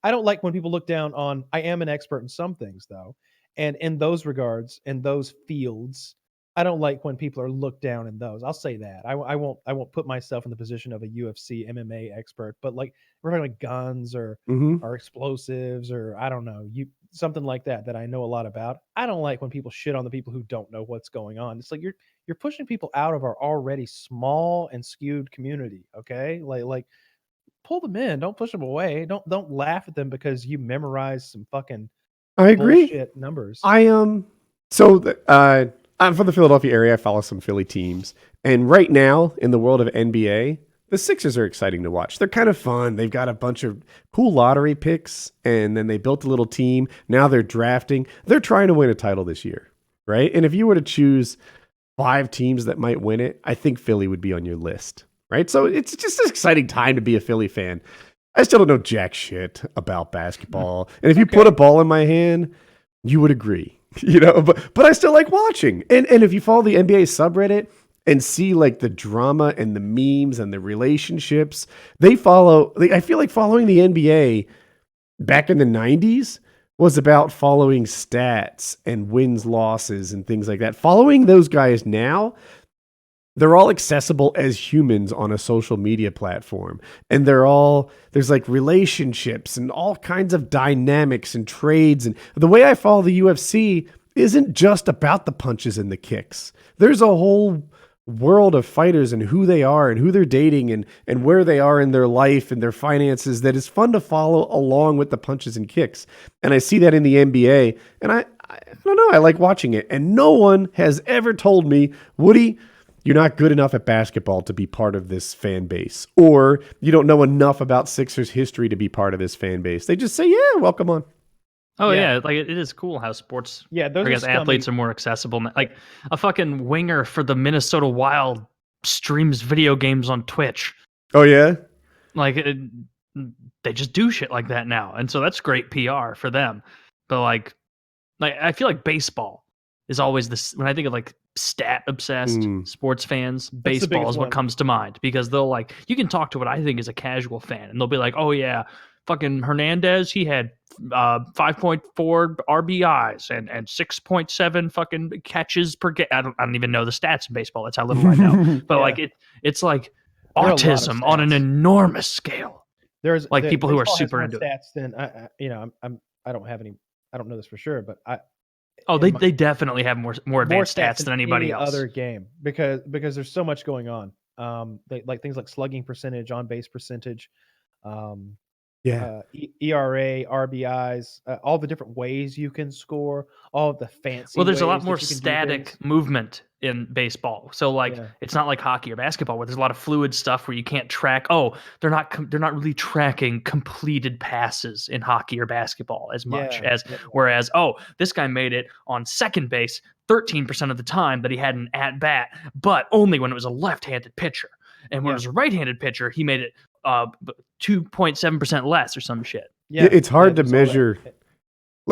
I don't like when people look down on. I am an expert in some things, though, and in those regards, in those fields, I don't like when people are looked down in those. I'll say that. I won't put myself in the position of a UFC MMA expert, but like we're talking like guns Hmm. or explosives or I don't know, something like that I know a lot about. I don't like when people shit on the people who don't know what's going on. It's like you're pushing people out of our already small and skewed community, okay? Like pull them in, don't push them away. Don't laugh at them because you memorized some fucking I agree. bullshit numbers. I'm from the Philadelphia area. I follow some Philly teams, and right now in the world of NBA, the Sixers are exciting to watch. They're kind of fun. They've got a bunch of cool lottery picks, and then they built a little team. Now they're drafting. They're trying to win a title this year, right? And if you were to choose 5 teams that might win it, I think Philly would be on your list, right? So it's just an exciting time to be a Philly fan. I still don't know jack shit about basketball, and if you put a ball in my hand, you would agree, but I still like watching. And if you follow the NBA subreddit and see like the drama and the memes and the relationships, I feel like following the NBA back in the 90s was about following stats and wins, losses, and things like that. Following those guys now, they're all accessible as humans on a social media platform. And there's like relationships and all kinds of dynamics and trades. And the way I follow the UFC isn't just about the punches and the kicks. There's a whole world of fighters and who they are and who they're dating and where they are in their life and their finances that is fun to follow along with the punches and kicks. And I see that in the NBA. And I don't know, I like watching it. And no one has ever told me, Woody, you're not good enough at basketball to be part of this fan base, or you don't know enough about Sixers history to be part of this fan base. They just say, yeah, welcome on. Oh yeah, like it is cool how sports, those I guess athletes are more accessible. Like a fucking winger for the Minnesota Wild streams video games on Twitch. Oh yeah? Like they just do shit like that now. And so that's great PR for them. But like I feel like baseball is always this, when I think of like stat obsessed sports fans, baseball is what comes to mind, because they'll like, you can talk to what I think is a casual fan and they'll be like, oh yeah, fucking Hernandez, he had 5.4 RBIs and 6.7 fucking catches per game. I don't even know the stats in baseball. That's how little I know. But like it's like autism on an enormous scale. There's like people who are super into stats than I don't have any. I don't know this for sure, but they definitely have more advanced stats than anybody else. Other game because there's so much going on. Like things like slugging percentage, on base percentage, ERA, RBIs, all the different ways you can score, all of the fancy. Well, there's a lot more static movement in baseball. So like it's not like hockey or basketball where there's a lot of fluid stuff where you can't track. Oh, they're not really tracking completed passes in hockey or basketball as much as whereas this guy made it on second base 13% of the time that he had an at bat, but only when it was a left-handed pitcher. And when it was a right-handed pitcher, he made it 2.7% less or some shit. Yeah, it's hard to measure.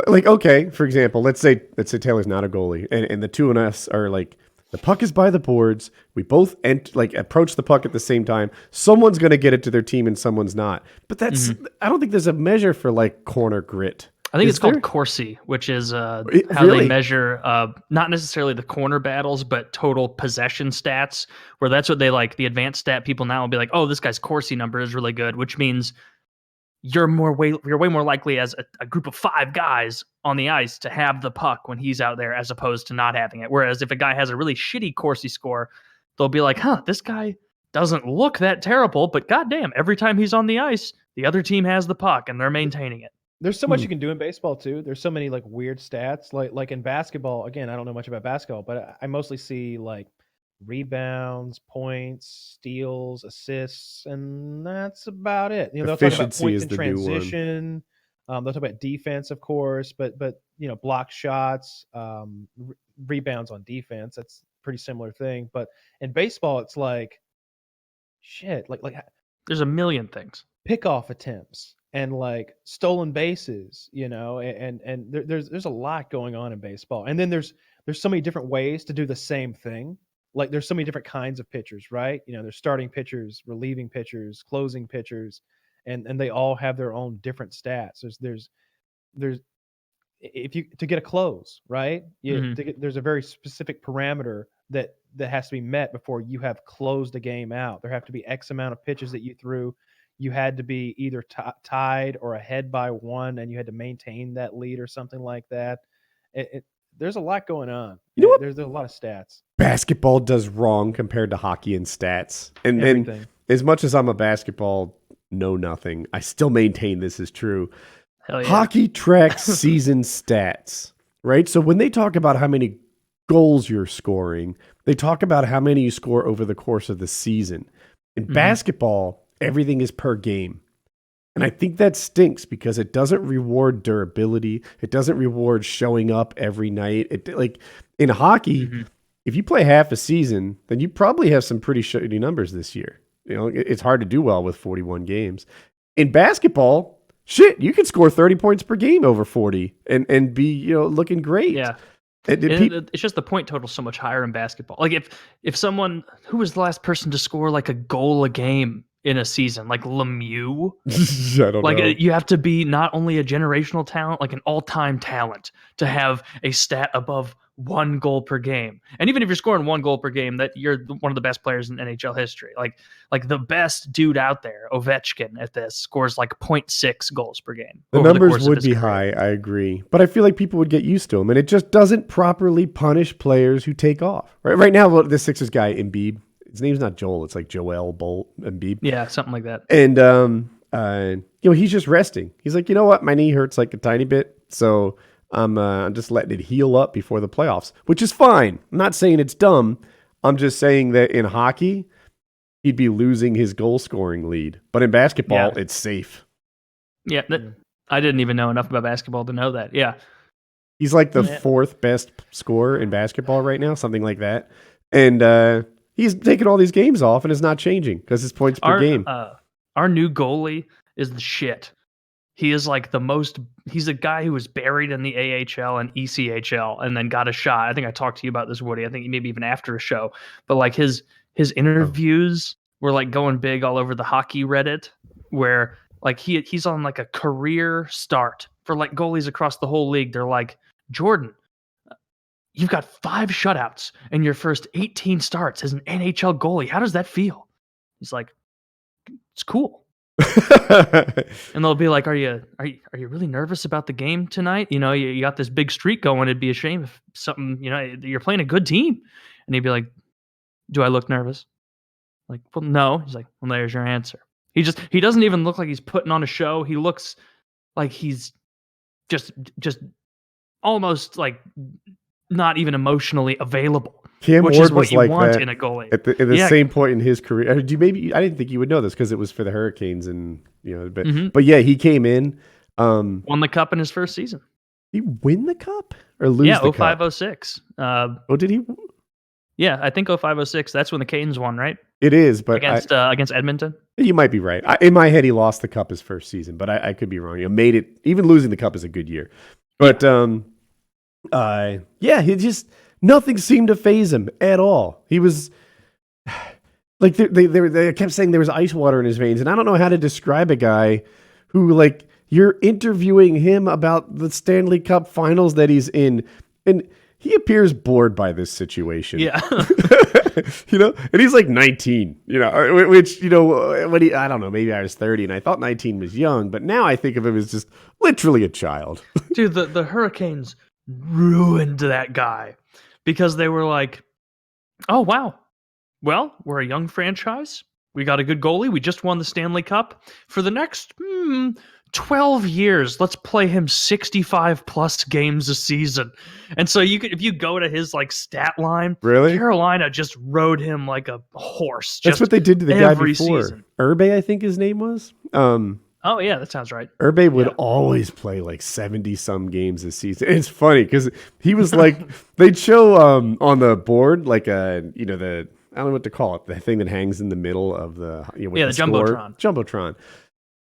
Like, okay, for example, let's say Taylor's not a goalie, and the two of us are like, the puck is by the boards. We both approach the puck at the same time. Someone's going to get it to their team, and someone's not. But that's I don't think there's a measure for like corner grit. I think it's called Corsi, which is how they measure not necessarily the corner battles, but total possession stats, where that's what they like. The advanced stat people now will be like, oh, this guy's Corsi number is really good, which means you're way more likely as a group of 5 guys on the ice to have the puck when he's out there as opposed to not having it. Whereas if a guy has a really shitty Corsi score, they'll be like, this guy doesn't look that terrible, but goddamn, every time he's on the ice, the other team has the puck and they're maintaining it. There's so much you can do in baseball too. There's so many like weird stats. Like in basketball, again, I don't know much about basketball, but I mostly see like rebounds, points, steals, assists, and that's about it. They'll talk about points in transition. They'll talk about defense, of course, but block shots, rebounds on defense. That's a pretty similar thing. But in baseball, it's like shit. Like there's a million things. Pickoff attempts and like stolen bases, and there's a lot going on in baseball. And then there's so many different ways to do the same thing. Like there's so many different kinds of pitchers, right? There's starting pitchers, relieving pitchers, closing pitchers, and they all have their own different stats. There's if you to get a close, right? There's a very specific parameter that has to be met before you have closed a game out. There have to be X amount of pitches that you threw. You had to be either tied or ahead by 1, and you had to maintain that lead or something like that. There's a lot going on. You know what? There's a lot of stats. Basketball does wrong compared to hockey in stats. And Everything. as much as I'm a basketball know nothing, I still maintain this is true. Hell yeah. Hockey tracks season stats, right? So when they talk about how many goals you're scoring, they talk about how many you score over the course of the season. In basketball, everything is per game. And I think that stinks because it doesn't reward durability. It doesn't reward showing up every night. Like in hockey, if you play half a season, then you probably have some pretty shitty numbers this year. You know, it's hard to do well with 41 games. In basketball, shit, you can score 30 points per game over 40 and be, you know, looking great. Yeah. It's just the point total so much higher in basketball. Like if someone, who was the last person to score like a goal a game in a season, like Lemieux? I don't know. You have to be not only a generational talent, like an all-time talent, to have a stat above 1 goal per game. And even if you're scoring 1 goal per game, that you're one of the best players in NHL history. Like the best dude out there, Ovechkin, at this scores like 0.6 goals per game. The numbers would be high, I agree. But I feel like people would get used to them, and it just doesn't properly punish players who take off. Right now, the Sixers guy, Embiid, his name's not Joel, it's like Joel Bolt Embiid. Yeah, something like that. And you know, he's just resting. He's like, you know what, my knee hurts like a tiny bit, so I'm just letting it heal up before the playoffs, which is fine. I'm not saying it's dumb. I'm just saying that in hockey, he'd be losing his goal scoring lead. But in basketball, it's safe. Yeah, I didn't even know enough about basketball to know that. Yeah. He's like the 4th best scorer in basketball right now, something like that. And he's taking all these games off, and it's not changing because his points per game. Our new goalie is the shit. He is like he's a guy who was buried in the AHL and ECHL and then got a shot. I think I talked to you about this, Woody. I think maybe even after a show. But like his interviews were like going big all over the hockey Reddit, where like he's on like a career start for like goalies across the whole league. They're like, Jordan, you've got 5 shutouts in your first 18 starts as an NHL goalie. How does that feel? He's like, it's cool. And they'll be like, are you really nervous about the game tonight? You know, you got this big streak going. It'd be a shame if something, you know, you're playing a good team. And he'd be like, do I look nervous? Like, well, no. He's like, well, there's your answer. He doesn't even look like he's putting on a show. He looks like he's just almost like not even emotionally available. Cam which Ward is what was you like want that in a goalie. at the same point in his career. I didn't think you would know this because it was for the Hurricanes, and you know, but yeah, he came in, won the cup in his first season. Did he win the cup or lose the cup? 05-06. Did he? Yeah, I think 05-06. That's when the Canes won, right? It is, but against Edmonton. You might be right. In my head, he lost the cup his first season, but I could be wrong. You made it. Even losing the cup is a good year, but he just. Nothing seemed to faze him at all. He was like they kept saying there was ice water in his veins, and I don't know how to describe a guy who, like, you're interviewing him about the Stanley Cup Finals that he's in, and he appears bored by this situation. Yeah, you know, and he's like 19. You know, which, you know, I don't know, maybe I was 30 and I thought 19 was young, but now I think of him as just literally a child. Dude, the Hurricanes ruined that guy. Because they were like, oh, wow. Well, we're a young franchise. We got a good goalie. We just won the Stanley Cup. For the next 12 years, let's play him 65 plus games a season. And so if you go to his like stat line, really, Carolina just rode him like a horse. That's what they did to the guy before. Season. Urbe, I think his name was. Oh, yeah, that sounds right. Urbe would always play like 70-some games a season. It's funny because he was like, they'd show on the board, like, I don't know what to call it, the thing that hangs in the middle of the, you know, with the Jumbotron. Jumbotron.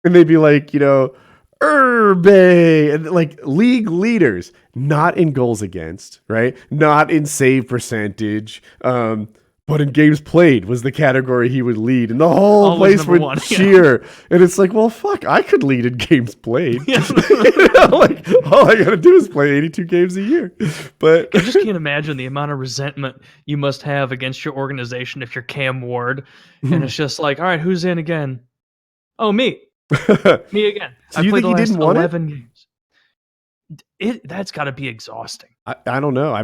And they'd be like, you know, Urbe, and like league leaders, not in goals against, right? Not in save percentage, but in games played was the category he would lead, and the whole Always place would #1, yeah. cheer. And it's like, well, fuck, I could lead in games played. You know, like, all I gotta do is play 82 games a year. But I just can't imagine the amount of resentment you must have against your organization if you're Cam Ward, and it's just like, all right, who's in again? Oh, me again. So you think he didn't want it? 11 games. That's got to be exhausting. I don't know. I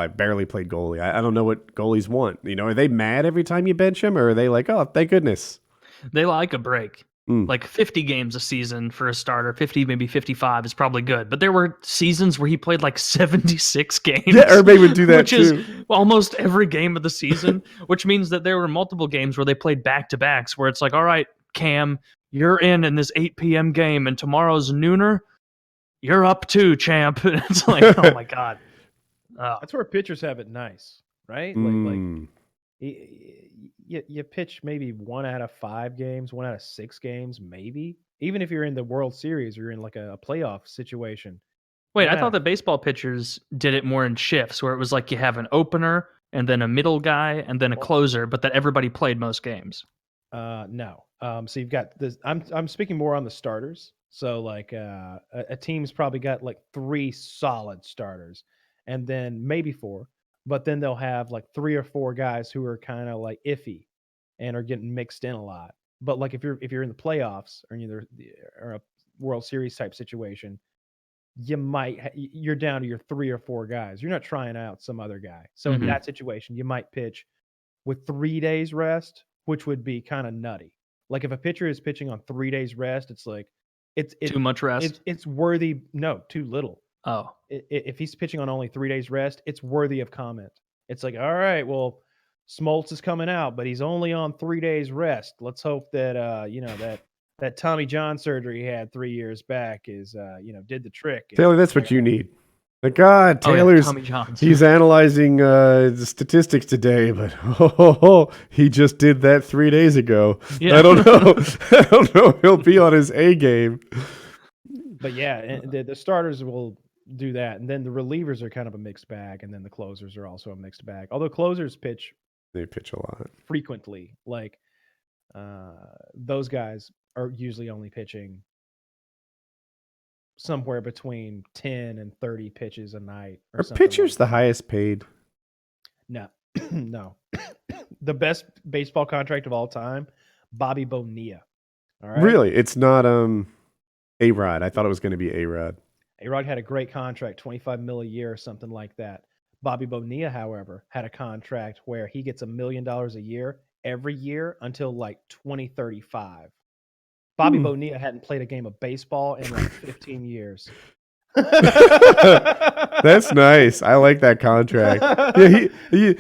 barely played goalie. I don't know what goalies want. You know, are they mad every time you bench him, or are they like, oh, thank goodness? They like a break. Like 50 games a season for a starter, 50, maybe 55 is probably good. But there were seasons where he played like 76 games. Yeah, everybody would do that which too. Is almost every game of the season, which means that there were multiple games where they played back-to-backs where it's like, all right, Cam, you're in this 8 p.m. game, and tomorrow's nooner, you're up too, champ. And it's like, oh my God. That's where pitchers have it nice, right? Like you pitch maybe 1 out of 5 games, 1 out of 6 games, maybe. Even if you're in the World Series or you're in like a playoff situation. Wait, Yeah. I thought that baseball pitchers did it more in shifts, where it was like you have an opener and then a middle guy and then a closer, but that everybody played most games. No. So you've got this. I'm speaking more on the starters. So like a team's probably got like 3 solid starters, and then maybe 4, but then they'll have like 3 or 4 guys who are kind of like iffy and are getting mixed in a lot. But like if you're in the playoffs or or a World Series type situation, you're down to your 3 or 4 guys. You're not trying out some other guy. So in that situation, you might pitch with 3 days rest, which would be kind of nutty. Like if a pitcher is pitching on 3 days rest, it's like it's Too much rest? It's worthy. No, too little. Oh. If he's pitching on only 3 days rest, it's worthy of comment. It's like, all right, well, Smoltz is coming out, but he's only on 3 days rest. Let's hope that that Tommy John surgery he had 3 years back is did the trick. Taylor, that's what you need. Like, God, Taylor's Tommy John. he's analyzing the statistics today, but he just did that 3 days ago. Yeah. I don't know. I don't know. He'll be on his A game. But yeah, and the starters will do that, and then the relievers are kind of a mixed bag, and then the closers are also a mixed bag. Although closers pitch They pitch a lot. frequently, like those guys are usually only pitching somewhere between 10 and 30 pitches a night. Are pitchers the highest paid? No, no. The best baseball contract of all time, Bobby Bonilla. All right. Really? It's not A-Rod. I thought it was going to be A-Rod. A-Rod had a great contract, $25 million a year or something like that. Bobby Bonilla, however, had a contract where he gets $1 million a year every year until like 2035. Bobby Bonilla hadn't played a game of baseball in like 15 years. That's nice. I like that contract. Yeah,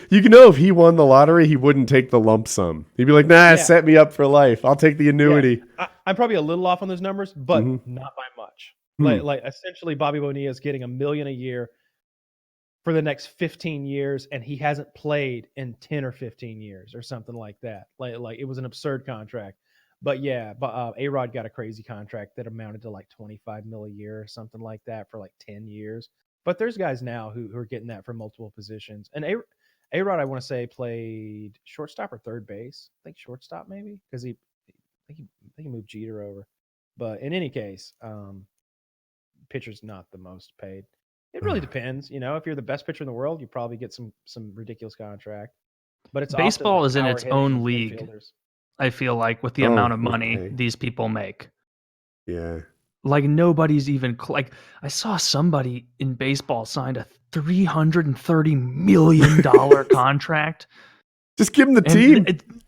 you can know if he won the lottery, he wouldn't take the lump sum. He'd be like, nah, set me up for life. I'll take the annuity. Yeah. I'm probably a little off on those numbers, but not by much. Like essentially, Bobby Bonilla is getting $1 million a year for the next 15 years, and he hasn't played in 10 or 15 years or something like that. Like it was an absurd contract. But yeah, A-Rod got a crazy contract that amounted to like $25 million a year or something like that for like 10 years. But there's guys now who are getting that for multiple positions. And A-Rod, I want to say, played shortstop or third base. I think shortstop maybe, because I think he moved Jeter over. But in any case, pitcher's not the most paid. It really depends. If you're the best pitcher in the world, you probably get some ridiculous contract. But it's baseball is in its power-hitting own league. infielders. I feel like with the amount of money these people make. Yeah. Like nobody's even like I saw somebody in baseball signed a $330 million contract. Just give him the team.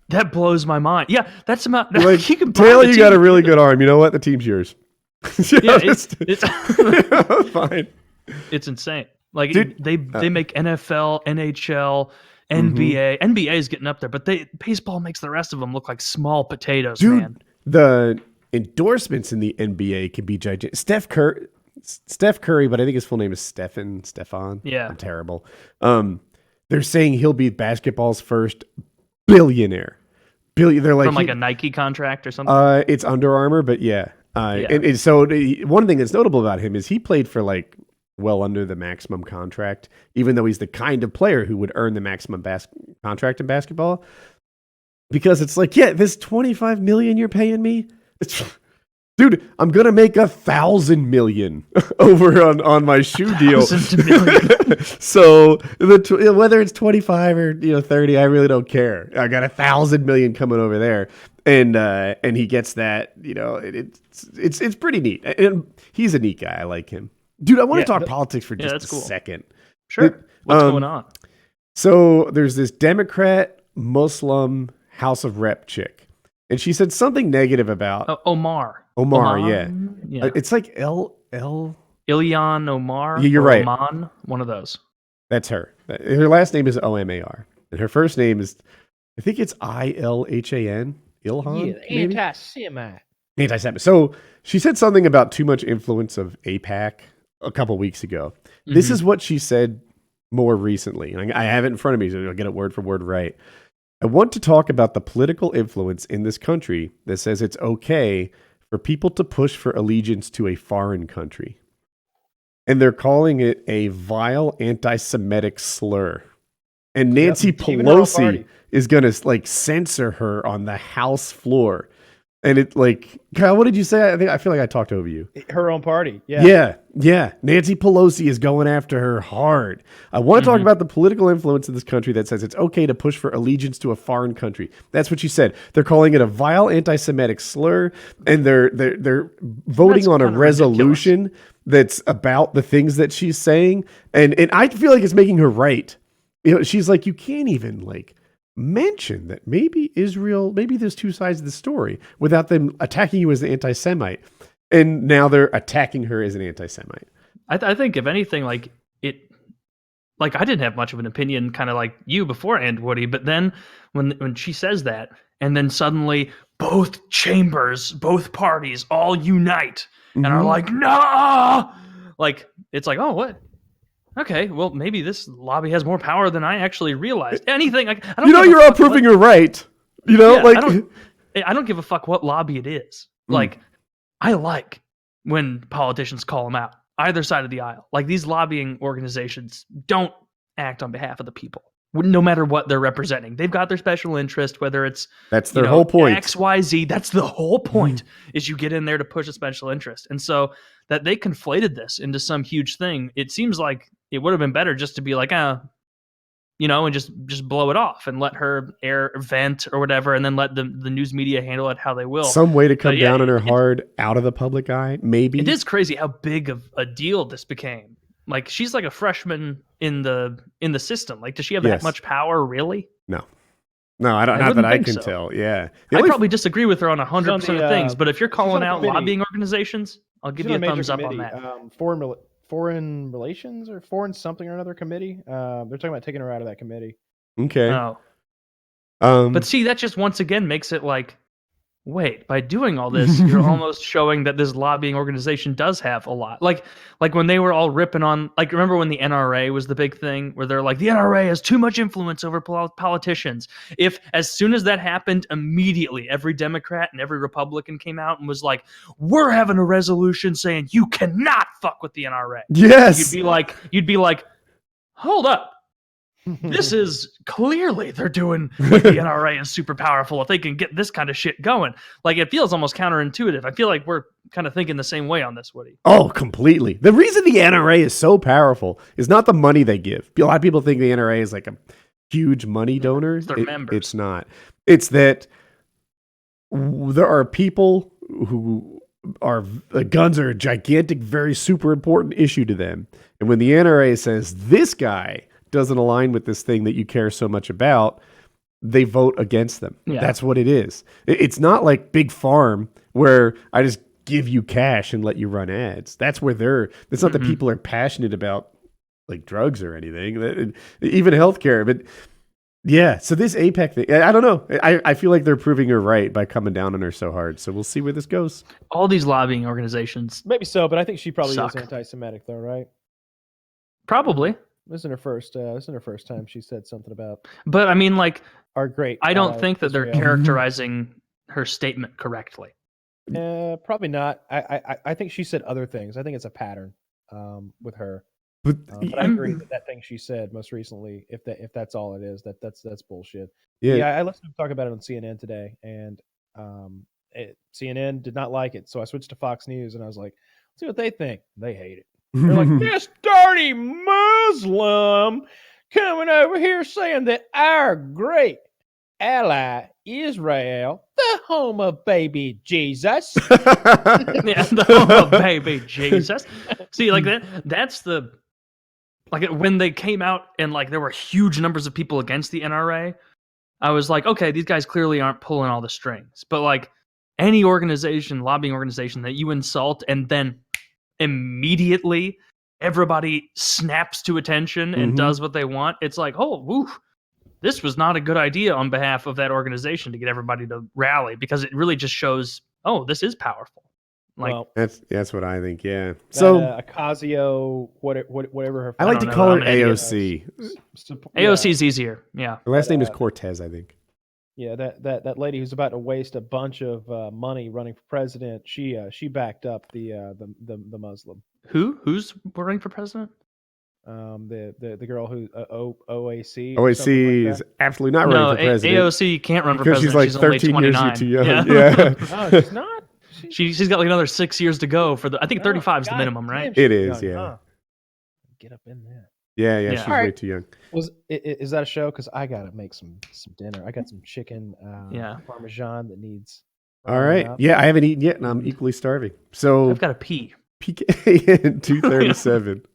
That blows my mind. Yeah, that's about like, he can Taylor, you got a really good arm. You know what? The team's yours. Yeah, it's fine. It's insane. Like Dude, they make NFL, NHL, NBA. NBA is getting up there, but baseball makes the rest of them look like small potatoes, Dude, man. The endorsements in the NBA can be gigantic. Steph Curry, but I think his full name is Stefan. Yeah. I'm terrible. They're saying he'll be basketball's first billionaire. They're like from like a Nike contract or something. It's Under Armour, but yeah. And so one thing that's notable about him is he played for like well under the maximum contract, even though he's the kind of player who would earn the maximum contract in basketball. Because it's like, yeah, this $25 million you're paying me, dude, I'm gonna make $1,000 million over on my shoe deal. So whether it's 25 or 30, I really don't care. I got $1,000 million coming over there, and he gets that. It's pretty neat, and he's a neat guy. I like him, dude. I want to talk politics for just a second. Sure. What's going on? So there's this Democrat Muslim House of Rep chick, and she said something negative about Omar, yeah. It's like Ilhan Omar. Yeah, you're right. Oman, one of those. That's her. Her last name is Omar, and her first name is, I think it's Ilhan. Ilhan. Yeah, anti-Semite. Anti-Semite. So she said something about too much influence of AIPAC a couple weeks ago. Mm-hmm. This is what she said more recently. I have it in front of me, so I'll get it word for word right. I want to talk about the political influence in this country that says it's okay for people to push for allegiance to a foreign country. And they're calling it a vile anti-Semitic slur. And Nancy Pelosi is going to censor her on the House floor. And it Kyle, what did you say? I feel like I talked over you. Her own party. Yeah. Nancy Pelosi is going after her hard. I want to talk about the political influence in this country that says it's okay to push for allegiance to a foreign country. That's what she said. They're calling it a vile anti-Semitic slur, and they're voting on a resolution that's about the things that she's saying. And I feel like it's making her right. She's like, you can't even mention that maybe there's two sides of the story without them attacking you as an anti-Semite. And now they're attacking her as an anti-Semite. I think if anything, I didn't have much of an opinion kind of like you beforehand, Woody, but then when she says that, and then suddenly both chambers, both parties all unite and are like, no, it's like, oh, what? Okay, well, maybe this lobby has more power than I actually realized. Anything, I don't. You're all proving her right. I don't give a fuck what lobby it is. I like when politicians call them out, either side of the aisle. These lobbying organizations don't act on behalf of the people, no matter what they're representing. They've got their special interest, whether it's their whole point. XYZ. That's the whole point. Is you get in there to push a special interest, and so that they conflated this into some huge thing. It seems like it would have been better just to be like, and just blow it off and let her vent or whatever, and then let the news media handle it how they will. Some way to come down on her hard out of the public eye, maybe. It is crazy how big of a deal this became. She's like a freshman in the system. Does she have that much power, really? No, I don't. Not that I can tell. Yeah, I probably disagree with her on 100% of things. But if you're calling out lobbying organizations, I'll give you a thumbs up on that. Foreign relations or foreign something or another committee. They're talking about taking her out of that committee. Okay. Oh. But see, that just once again makes it wait, by doing all this, you're almost showing that this lobbying organization does have a lot. Like when they were all ripping on, remember when the NRA was the big thing where they're like, the NRA has too much influence over politicians. If as soon as that happened, immediately every Democrat and every Republican came out and was like, we're having a resolution saying you cannot fuck with the NRA. Yes. You'd be like, hold up. This is clearly they're doing the NRA is super powerful if they can get this kind of shit going. It feels almost counterintuitive. I feel like we're kind of thinking the same way on this, Woody. Oh, completely. The reason the NRA is so powerful is not the money they give. A lot of people think the NRA is a huge money donor. It's their members. It's not. It's that there are people who are guns are a gigantic, very super important issue to them. And when the NRA says this guy doesn't align with this thing that you care so much about, they vote against them. Yeah. That's what it is. It's not like Big Farm where I just give you cash and let you run ads. That's where it's not that people are passionate about drugs or anything, even healthcare. But yeah, so this AIPAC thing, I don't know. I feel like they're proving her right by coming down on her so hard. So we'll see where this goes. All these lobbying organizations. Maybe so, but I think she probably is anti-Semitic though, right? Probably. This isn't her first time she said something about. But I mean, our great. I don't think that they're characterizing her statement correctly. Probably not. I think she said other things. I think it's a pattern. with her. But But I agree that thing she said most recently, if that's all it is, that's bullshit. Yeah, I listened to him talk about it on CNN today, and CNN did not like it, so I switched to Fox News, and I was like, let's see what they think. They hate it. They're like, this dirty Muslim coming over here saying that our great ally Israel, the home of baby Jesus. Yeah, the home of baby Jesus. See, like that's the like when they came out and like there were huge numbers of people against the NRA. I was like, okay, these guys clearly aren't pulling all the strings. But like any organization, lobbying organization that you insult and then immediately everybody snaps to attention and does what they want, it's like, oh, woo, this was not a good idea on behalf of that organization to get everybody to rally, because it really just shows, oh, this is powerful. Like, Well, that's what I think. Yeah. that, So Ocasio, whatever her. I like to don't call know, her I'm an idiot. AOC. AOC is easier. Yeah. Her last name is Cortez, I think. Yeah, that lady who's about to waste a bunch of money running for president. She backed up the Muslim. Who's running for president? The girl who OAC. OAC is absolutely not running for president. AOC can't run for because president. she's like 13 only years 29. too young. Yeah. Oh, she's not. She's got like another 6 years to go for the. I think 35 is the minimum, right? It is, yeah. Get up in there. Yeah, Yeah. she's All right. way too young. Is that a show? Because I gotta make some dinner. I got some chicken, Parmesan that needs. All right. up. Yeah, I haven't eaten yet, and I'm equally starving. So I've got to pee. PK 237.